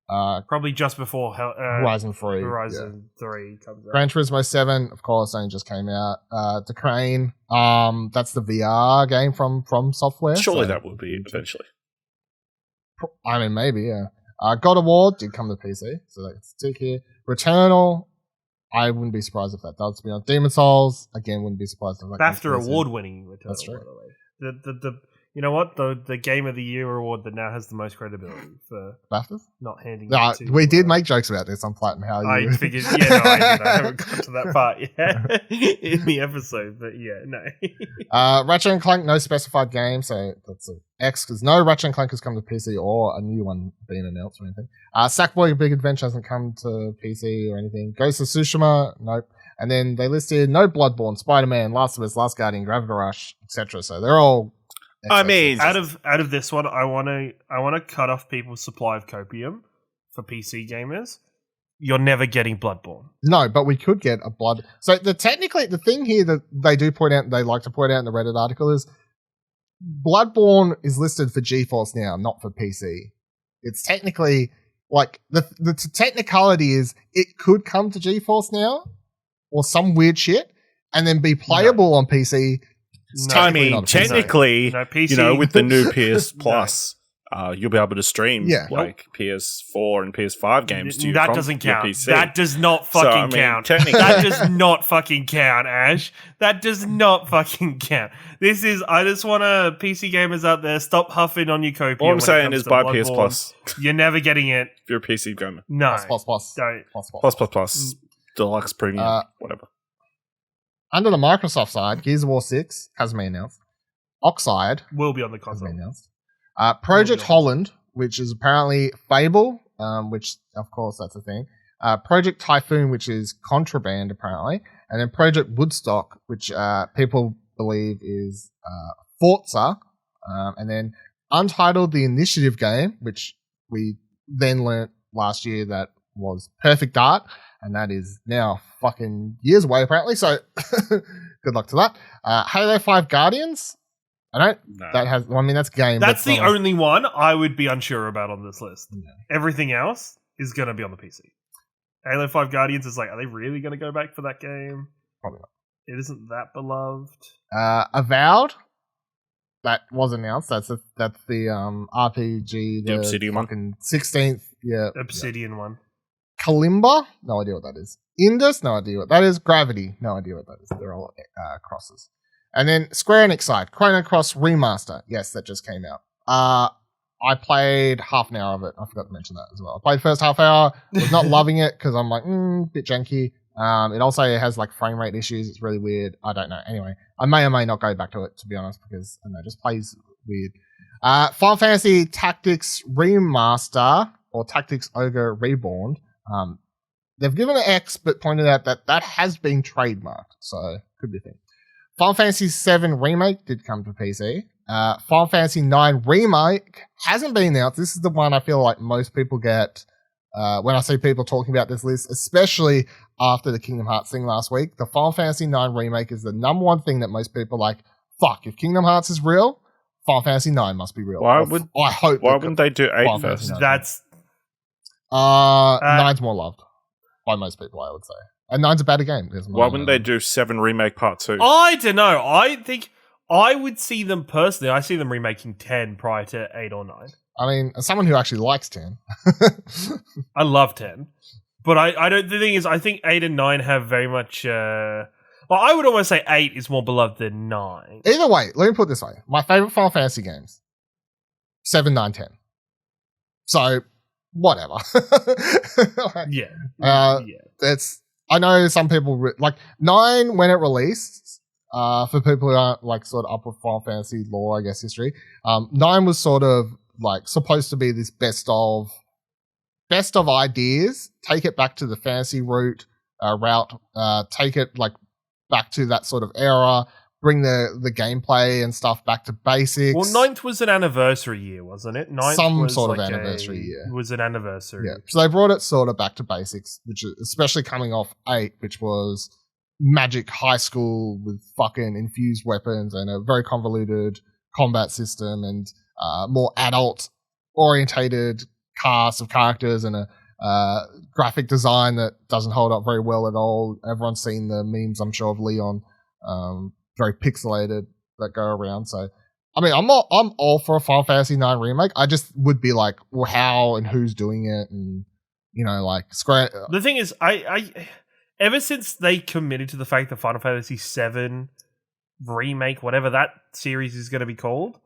Probably just before Horizon 3. Horizon 3 comes out. Gran Turismo 7, of course, only just came out. The Crane, that's the VR game from Software. Surely that will be eventually. I mean, maybe, yeah. God of War did come to PC, so that's tick here. Returnal, I wouldn't be surprised if that does. To be honest, Demon Souls, again, wouldn't be surprised if that BAFTA award-winning Returnal. That's true. By the way. The you know what? The Game of the Year award that now has the most credibility for BAFTA? not handing No, it to... we did make jokes about this on Platinum. How you... I figured... Yeah, no, I did. I haven't got to that part yet in the episode, but yeah, no. Ratchet & Clank, no specified game, so that's an X, because no Ratchet & Clank has come to PC or a new one being announced or anything. Sackboy Big Adventure hasn't come to PC or anything. Ghost of Tsushima, nope. And then they listed no Bloodborne, Spider-Man, Last of Us, Last Guardian, Gravity Rush, etc. So they're all... I mean, out of this one, I want to cut off people's supply of copium for PC gamers. You're never getting Bloodborne. No, but we could get a blood. So technically, the thing here that they do point out, they like to point out in the Reddit article is Bloodborne is listed for Ge-Force now, not for PC. It's technically like the technicality is it could come to Ge-Force now or some weird shit and then be playable on PC. I mean, technically, PC. with the new PS Plus, you'll be able to stream like PS4 and PS5 games to you. That from doesn't your count. PC. That does not fucking count. That does not fucking count, Ash. That does not fucking count. I just want PC gamers out there, stop huffing on your copium. All I'm saying is buy PS Plus. You're never getting it. If you're a PC gamer. No. Plus. Deluxe Premium, whatever. Under the Microsoft side, Gears of War 6 has been announced. Oxide will be on the console. Has been announced. Project Holland, which is apparently Fable, which of course that's a thing. Project Typhoon, which is Contraband apparently, and then Project Woodstock, which people believe is Forza, and then Untitled, the Initiative game, which we then learnt last year that was Perfect Art. And that is now fucking years away, apparently. So, good luck to that. Halo 5 Guardians. That's game. That's the only one I would be unsure about on this list. Yeah. Everything else is going to be on the PC. Halo 5 Guardians is like, are they really going to go back for that game? Probably not. It isn't that beloved. Avowed. That was announced. That's the RPG. The Obsidian one. 16th. Yeah. Obsidian one. Kalimba, no idea what that is. Indus, no idea what that is. Gravity, no idea what that is. They're all crosses. And then Square Enix side, Chrono Cross Remaster. Yes, that just came out. I played half an hour of it. I forgot to mention that as well. I played the first half hour. Was not loving it because I'm like, bit janky. It also has like frame rate issues. It's really weird. I don't know. Anyway, I may or may not go back to it, to be honest, because I don't know, it just plays weird. Final Fantasy Tactics Remaster or Tactics Ogre Reborn. They've given an X, but pointed out that has been trademarked, so could be a thing. Final Fantasy VII Remake did come to PC. Final Fantasy IX Remake hasn't been announced. This is the one I feel like most people get when I see people talking about this list, especially after the Kingdom Hearts thing last week. The Final Fantasy IX Remake is the number one thing that most people are like, fuck, if Kingdom Hearts is real, Final Fantasy IX must be real. Why wouldn't they do 8 first? That's... Nine's more loved by most people, I would say. And Nine's a better game. Why wouldn't they do 7 Remake Part 2? I don't know. I think I would see them personally. I see them remaking 10 prior to 8 or 9. I mean, as someone who actually likes 10. I love 10. But I don't. The thing is, I think 8 and 9 have very much... well, I would almost say 8 is more beloved than 9. Either way, let me put it this way. My favorite Final Fantasy games, 7, 9, 10. So... whatever. That's. I know some people like 9 when it released. For people who aren't like sort of up with Final Fantasy lore, I guess history. 9 was sort of like supposed to be this best of ideas. Take it back to the fantasy route. Take it like back to that sort of era. Bring the gameplay and stuff back to basics. Well, 9th was an anniversary year, wasn't it? 9th Some was sort of like anniversary year. Was an anniversary. Yeah. So they brought it sort of back to basics, which is especially coming off 8, which was magic high school with fucking infused weapons and a very convoluted combat system and more adult orientated cast of characters and a graphic design that doesn't hold up very well at all. Everyone's seen the memes, I'm sure, of Leon, very pixelated that go around. So, I mean, I'm all for a Final Fantasy IX remake. I just would be like, well, how and who's doing it, and like Square. The thing is, I ever since they committed to the fact that Final Fantasy VII remake, whatever that series is going to be called,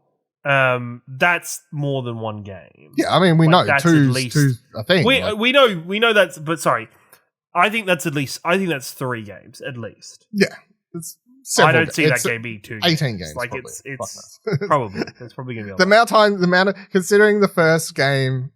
that's more than one game. Yeah, I mean, we know two's a thing. We know that's, but sorry, I think that's 3 games at least. Yeah, it's. I don't see that game being 2 18 games. Like probably. it's probably it's probably gonna be the amount of considering the first game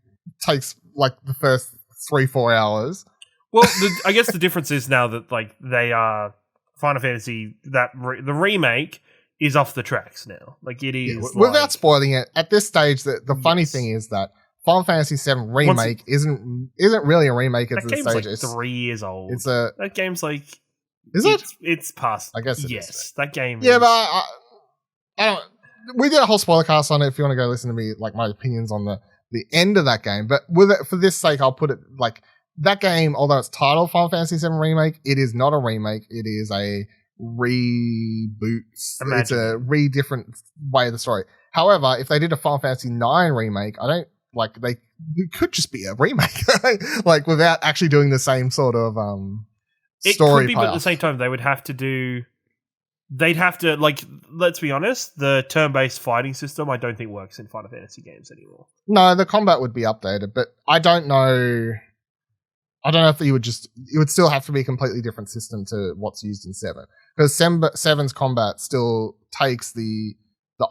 takes like the first 3-4 hours. Well, I guess the difference is now that like they are Final Fantasy the remake is off the tracks now. Like it is without spoiling it at this stage. The funny thing is that Final Fantasy VII remake isn't really a remake at this stage. Like 3 years old. That game's like. Is it? It's past. I guess it yes, is. that game. Yeah, but I don't. We did a whole spoiler cast on it. If you want to go listen to me, like my opinions on the end of that game. But for this sake, I'll put it like that game. Although it's titled Final Fantasy VII Remake, it is not a remake. It is a reboot. It's a different way of the story. However, if they did a Final Fantasy IX remake, I don't like it could just be a remake, like without actually doing the same sort of It story could be, path. but at the same time, they'd have to, like, let's be honest, the turn-based fighting system I don't think works in Final Fantasy games anymore. No, the combat would be updated, but I don't know if it would still have to be a completely different system to what's used in 7. Because 7's combat still takes the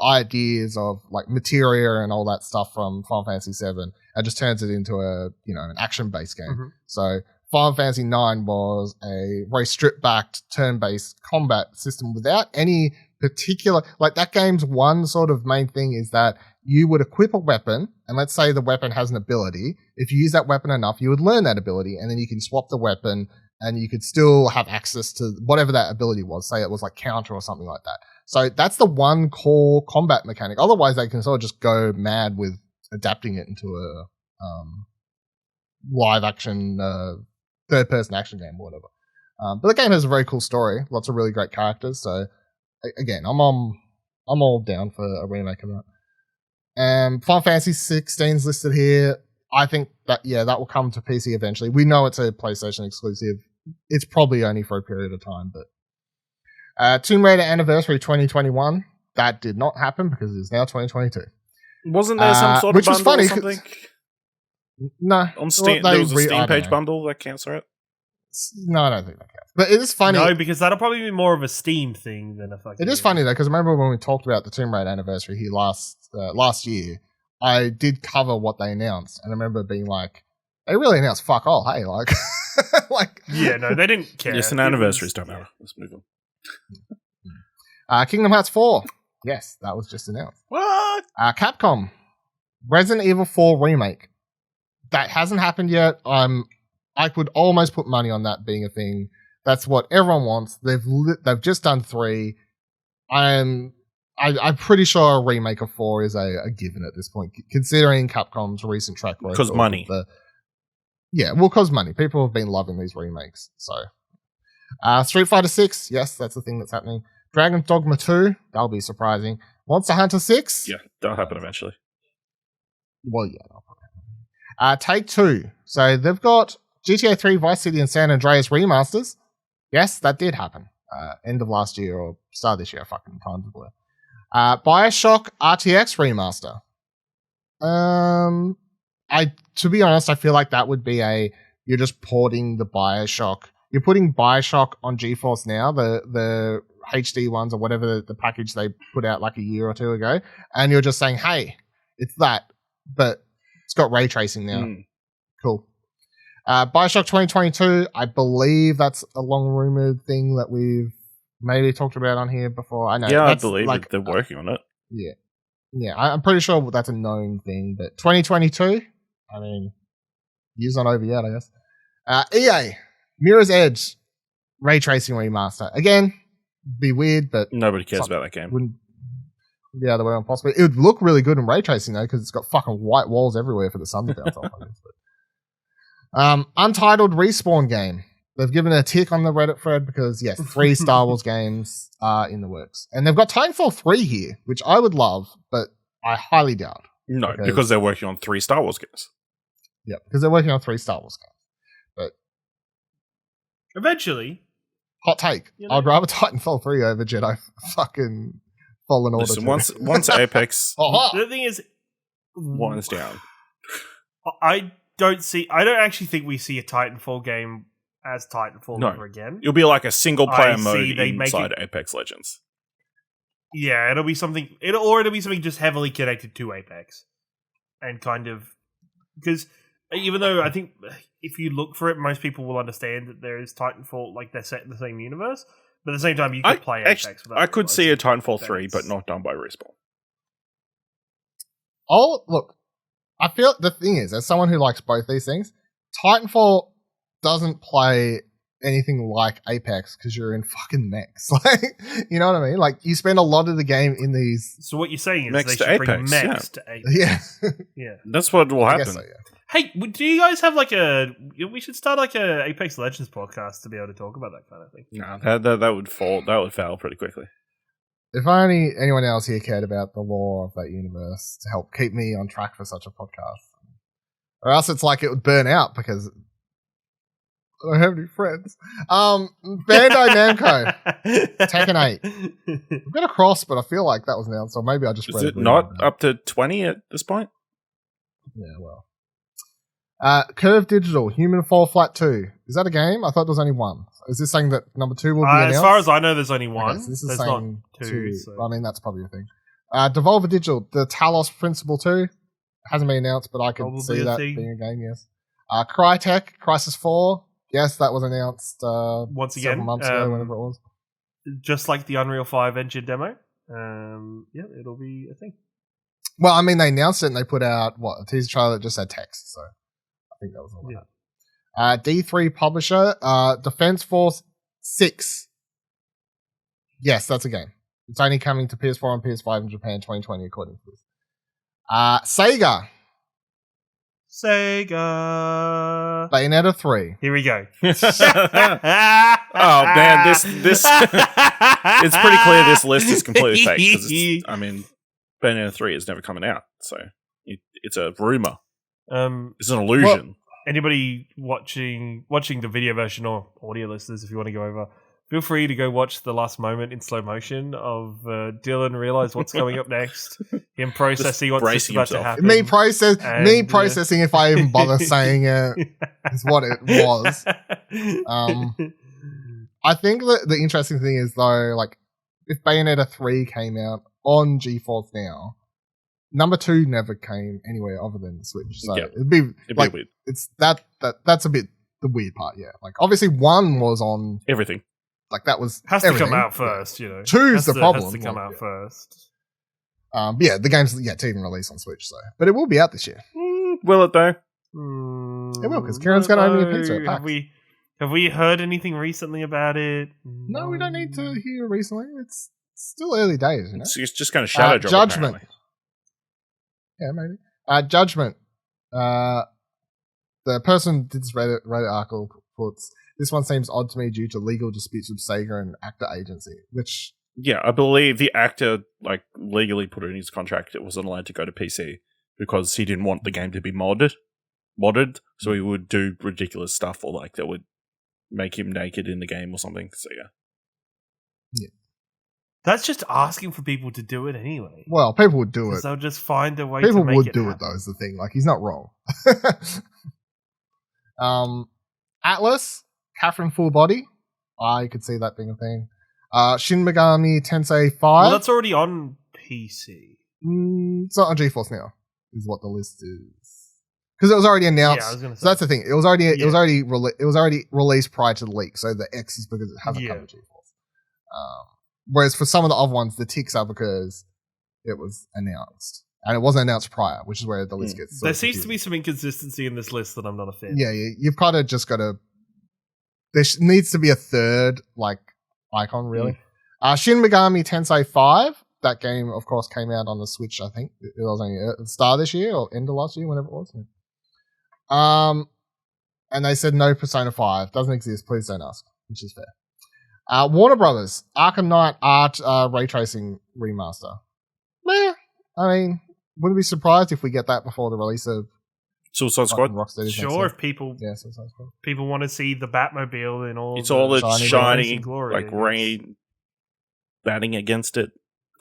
ideas of like materia and all that stuff from Final Fantasy 7 and just turns it into an action-based game. Mm-hmm. So Final Fantasy IX was a very stripped-backed, turn-based combat system without any particular... Like, that game's one sort of main thing is that you would equip a weapon, and let's say the weapon has an ability. If you use that weapon enough, you would learn that ability, and then you can swap the weapon, and you could still have access to whatever that ability was. Say it was like counter or something like that. So that's the one core combat mechanic. Otherwise, they can sort of just go mad with adapting it into a live-action... third-person action game or whatever. But the game has a very cool story. Lots of really great characters. So, again, I'm all down for a remake of that. Final Fantasy 16's listed here. I think that will come to PC eventually. We know it's a PlayStation exclusive. It's probably only for a period of time. But Tomb Raider Anniversary 2021, that did not happen because it's now 2022. Wasn't there some sort of bundle or something? No. On Steam, there was a Steam page bundle that counts, right? No, I don't think that counts. But it is funny. No, because that'll probably be more of a Steam thing than a fucking... It is funny, though, because I remember when we talked about the Tomb Raider Anniversary here last year, I did cover what they announced, and I remember being like, they really announced fuck all, hey, like... like yeah, no, they didn't care. Yes, and anniversaries don't matter. Let's move on. Kingdom Hearts 4. Yes, that was just announced. What? Capcom. Resident Evil 4 Remake. That hasn't happened yet. I could almost put money on that being a thing. That's what everyone wants. They've just done 3. I'm pretty sure a remake of 4 is a given at this point, considering Capcom's recent track record. Because money. Because money. People have been loving these remakes. So, Street Fighter 6. Yes, that's the thing that's happening. Dragon's Dogma 2. That'll be surprising. Monster Hunter 6. Yeah, that'll happen eventually. Well, yeah, that'll probably happen. Take-Two. So they've got GTA 3, Vice City, and San Andreas remasters. Yes, that did happen. End of last year or start of this year. Fucking time's a blur. Bioshock RTX remaster. To be honest, I feel like that would be you're just porting the Bioshock. You're putting Bioshock on Ge-Force now, the HD ones or whatever the package they put out like a year or two ago, and you're just saying, hey, it's that, but it's got ray tracing now. Cool. Bioshock 2022, I believe that's a long-rumored thing that we've maybe talked about on here before. I know. Yeah, I believe they're working on it. Yeah. Yeah, I'm pretty sure that's a known thing, but 2022, I mean, years not over yet, I guess. EA, Mirror's Edge, ray tracing remaster. Again, be weird, but... Nobody cares about that game. Yeah, the way on possibly. It would look really good in ray tracing though, because it's got fucking white walls everywhere for the sun to bounce off. I guess. Untitled Respawn game. They've given a tick on the Reddit thread because yes, 3 Star Wars games are in the works, and they've got Titanfall 3 here, which I would love, but I highly doubt. No, because they're working on 3 Star Wars games. Yeah, because they're working on 3 Star Wars games. But eventually, hot take. You know, I'd rather Titanfall 3 over Jedi fucking Fallen Order. Listen, once Apex the thing is, winds down. I don't actually think we see a Titanfall game as Titanfall ever again. It'll be like a single player mode inside Apex Legends. Yeah, it'll be something just heavily connected to Apex. And kind of, because even though I think if you look for it, most people will understand that there is Titanfall, like they're set in the same universe. But at the same time, you could play Apex. I could see a Titanfall 3, but not done by Respawn. Oh, look. I feel the thing is, as someone who likes both these things, Titanfall doesn't play anything like Apex because you're in fucking mechs. Like, you know what I mean? Like, you spend a lot of the game in these. So what you're saying is mechs they should bring mechs to Apex. Yeah. Yeah. That's what will happen. So, yeah. Hey, do you guys have we should start like a Apex Legends podcast to be able to talk about that kind of thing. No, that would fall. That would fail pretty quickly. If only anyone else here cared about the lore of that universe to help keep me on track for such a podcast. Or else it's like it would burn out because I don't have any friends. Bandai Namco, Tekken 8. I've got a cross, but I feel like that was announced, or maybe I just Is it not up to 20 at this point? Yeah, well. Curve Digital, Human Fall Flat 2. Is that a game? I thought there was only one. Is this saying that number 2 will be announced? As far as I know, there's only one. Okay, so this is there's saying not two. So. I mean, that's probably a thing. Devolver Digital, the Talos Principle 2. Hasn't been announced, but I could see that being a game, yes. Crytek, Crisis 4. Yes, that was announced once again several months ago, whenever it was. Just like the Unreal 5 engine demo. Yeah, it'll be a thing. Well, I mean, they announced it and they put out, a teaser trailer that just had text, so I think that was all that. D3 Publisher, Defense Force 6. Yes, that's a game. It's only coming to PS4 and PS5 in Japan 2020, according to this. Sega. Bayonetta 3. Here we go. Oh man, this it's pretty clear this list is completely fake. I mean, Bayonetta 3 is never coming out, so it's a rumor. It's an illusion. Well, anybody watching the video version or audio listeners, if you want to go over, feel free to go watch the last moment in slow motion of Dylan realize what's coming up next. Him processing what's about to happen. Me processing if I even bother saying it is what it was. I think that the interesting thing is though, like if Bayonetta 3 came out on Ge-Force now, number 2 never came anywhere other than the Switch. So it'd be weird. It's that's a bit the weird part, yeah. Like obviously 1 was on everything. Like that was has to come out first, you know. 2's the problem. Has to come out first. Yeah, the game's to even release on Switch, so but it will be out this year. Will it though? It will because Ciaran's going to open a pizza at PAX. Have we heard anything recently about it? No, we don't need to hear recently. It's still early days, you know. It's just kind of shadow drop. Judgment. Apparently. Yeah, maybe. Judgment. The person did this Reddit article puts. This one seems odd to me due to legal disputes with Saga and actor agency, which... Yeah, I believe the actor legally put in his contract it wasn't allowed to go to PC because he didn't want the game to be modded, so he would do ridiculous stuff or that would make him naked in the game or something, so yeah. That's just asking for people to do it anyway. Well, people would do it. They'll just find a way to make it People would do happen. it, though, is the thing. Like, he's not wrong. Atlas... Catherine Full Body. I could see that being a thing. Shin Megami Tensei 5. Well, that's already on PC. It's not on GeForce now, is what the list is. Because it was already announced. Yeah, I was gonna say. So that's the thing. It was already released prior to the leak. So the X is because it hasn't come to GeForce. Whereas for some of the other ones, the ticks are because it was announced. And it wasn't announced prior, which is where the list gets. There seems to be some inconsistency in this list that I'm not a fan. Yeah, you've kind of just got to. There needs to be a third icon, really. Shin Megami Tensei 5. that game, of course, came out on the Switch, I think. It was only at the start of this year or end of last year, whenever it was. Yeah. And they said no Persona 5. Doesn't exist. Please don't ask, which is fair. Warner Brothers, Arkham Knight Art Ray Tracing Remaster. Meh. I mean, wouldn't be surprised if we get that before the release of Suicide Squad. Sure, if people want to see the Batmobile and all, it's all the shiny glory, like rain batting against it,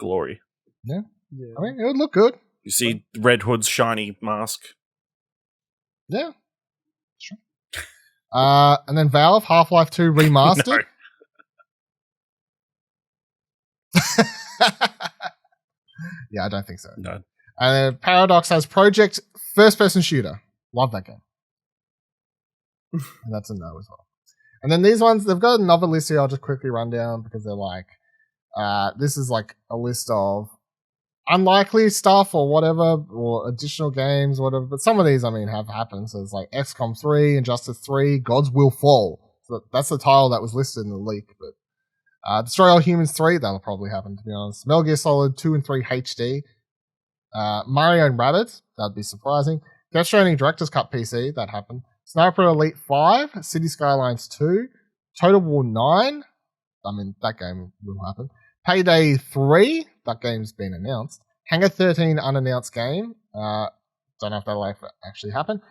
glory. Yeah. I mean, it would look good. You see Red Hood's shiny mask. Yeah, sure. And then Valve Half-Life 2 Remastered. Yeah, I don't think so. No. And then Paradox has Project First-Person Shooter. Love that game. And that's a no as well. And then these ones, they've got another list here I'll just quickly run down because they're like, this is like a list of unlikely stuff or whatever, or additional games, or whatever. But some of these, I mean, have happened. So it's like XCOM 3, Injustice 3, Gods Will Fall. So that's the title that was listed in the leak. But Destroy All Humans 3, that'll probably happen, to be honest. Metal Gear Solid 2 and 3 HD. Mario and Rabbids, that'd be surprising. Death Stranding Director's Cut PC, that happened. Sniper Elite 5, City Skylines 2, Total War 9, I mean, that game will happen. Payday 3, that game's been announced. Hangar 13 unannounced game, don't know if that'll actually happen.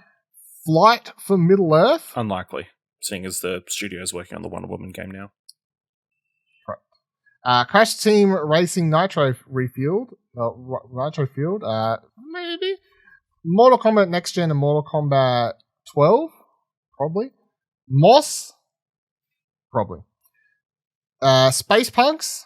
Flight for Middle Earth. Unlikely, seeing as the studio's working on the Wonder Woman game now. Crash Team Racing Nitro Refueled. Nitro Fueled, maybe. Mortal Kombat Next Gen and Mortal Kombat 12, probably. Moss, probably. Space Punks.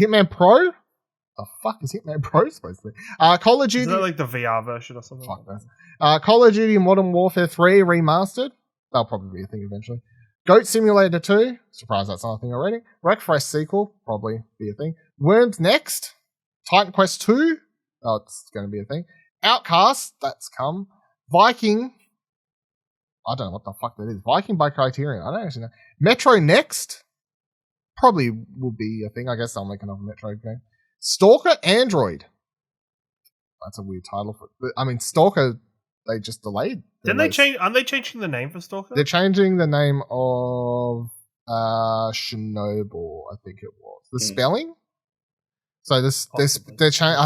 Hitman Pro. The fuck is Hitman Pro supposed to be? Call of Duty. Is that like the VR version or something? Fuck that. Call of Duty Modern Warfare 3 Remastered. That'll probably be a thing eventually. Goat Simulator 2. Surprised that's not a thing already. Wreckfest sequel. Probably be a thing. Worms Next. Titan Quest 2. Oh, it's going to be a thing. Outcast. That's come. Viking. I don't know what the fuck that is. Viking by Criterion. I don't actually know. Metro Next. Probably will be a thing. I guess I'll make another Metro game. Stalker Android. That's a weird title for it. But, I mean, Stalker, they just delayed. Didn't they change? Aren't they changing the name for Stalker? They're changing the name of Chernobyl, I think it was. The spelling? So I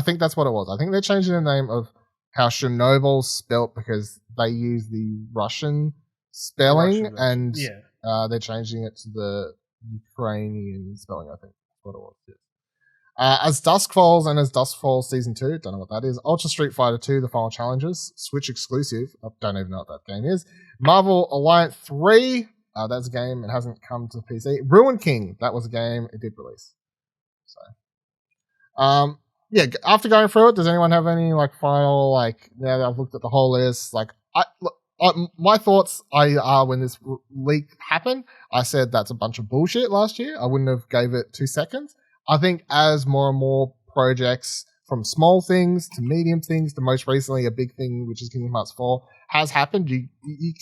think that's what it was. I think they're changing the name of how Chernobyl's spelt because they use the Russian spelling and they're changing it to the Ukrainian spelling, I think. That's what it was. Yeah. As Dusk Falls and As Dusk Falls Season 2, don't know what that is. Ultra Street Fighter 2, The Final Challenges, Switch exclusive. I don't even know what that game is. Marvel Alliance 3, that's a game. It hasn't come to PC. Ruin King, that was a game. It did release. So, yeah, after going through it, does anyone have any like final, like, now that I've looked at the whole list, like, my thoughts are when this leak happened, I said that's a bunch of bullshit last year. I wouldn't have gave it 2 seconds. I think as more and more projects, from small things to medium things to most recently a big thing, which is Kingdom Hearts 4, has happened, you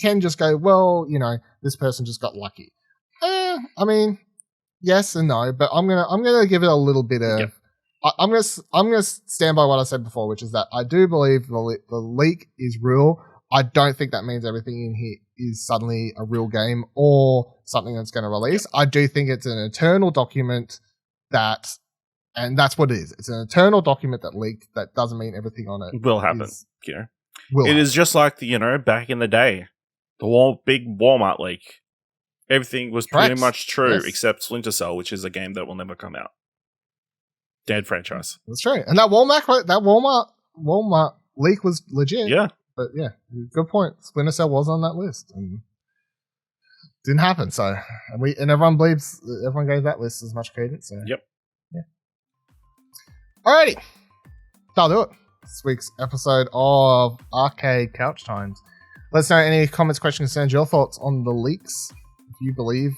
can just go, well, you know, this person just got lucky. I mean, yes and no, but I'm gonna give it a little bit of. Yep. I'm gonna stand by what I said before, which is that I do believe the leak is real. I don't think that means everything in here is suddenly a real game or something that's going to release. Yep. I do think it's an internal document and that's what it is. It's an internal document that leaked. That doesn't mean everything on it will happen. It is just like back in the day, the big Walmart leak. Everything was pretty much true except Splinter Cell, which is a game that will never come out. Dead franchise. That's true. And that Walmart leak was legit. Yeah. But yeah, good point. Splinter Cell was on that list and didn't happen. So everyone gave that list as much credence. So yep. Yeah. Alrighty. That'll do it. This week's episode of Arcade Couch Times. Let us know any comments, questions, concerns, your thoughts on the leaks. If you believe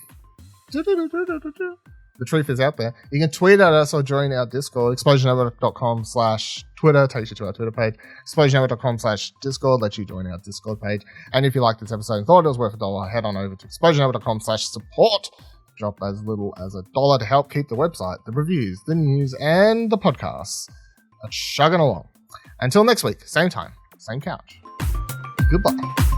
the truth is out there. You can tweet at us or join our Discord. ExplosionNetwork.com/Twitter takes you to our Twitter page. ExplosionNetwork.com/Discord lets you join our Discord page. And if you liked this episode and thought it was worth $1, head on over to ExplosionNetwork.com/support Drop as little as $1 to help keep the website, the reviews, the news, and the podcasts chugging along. Until next week, same time, same couch. Goodbye.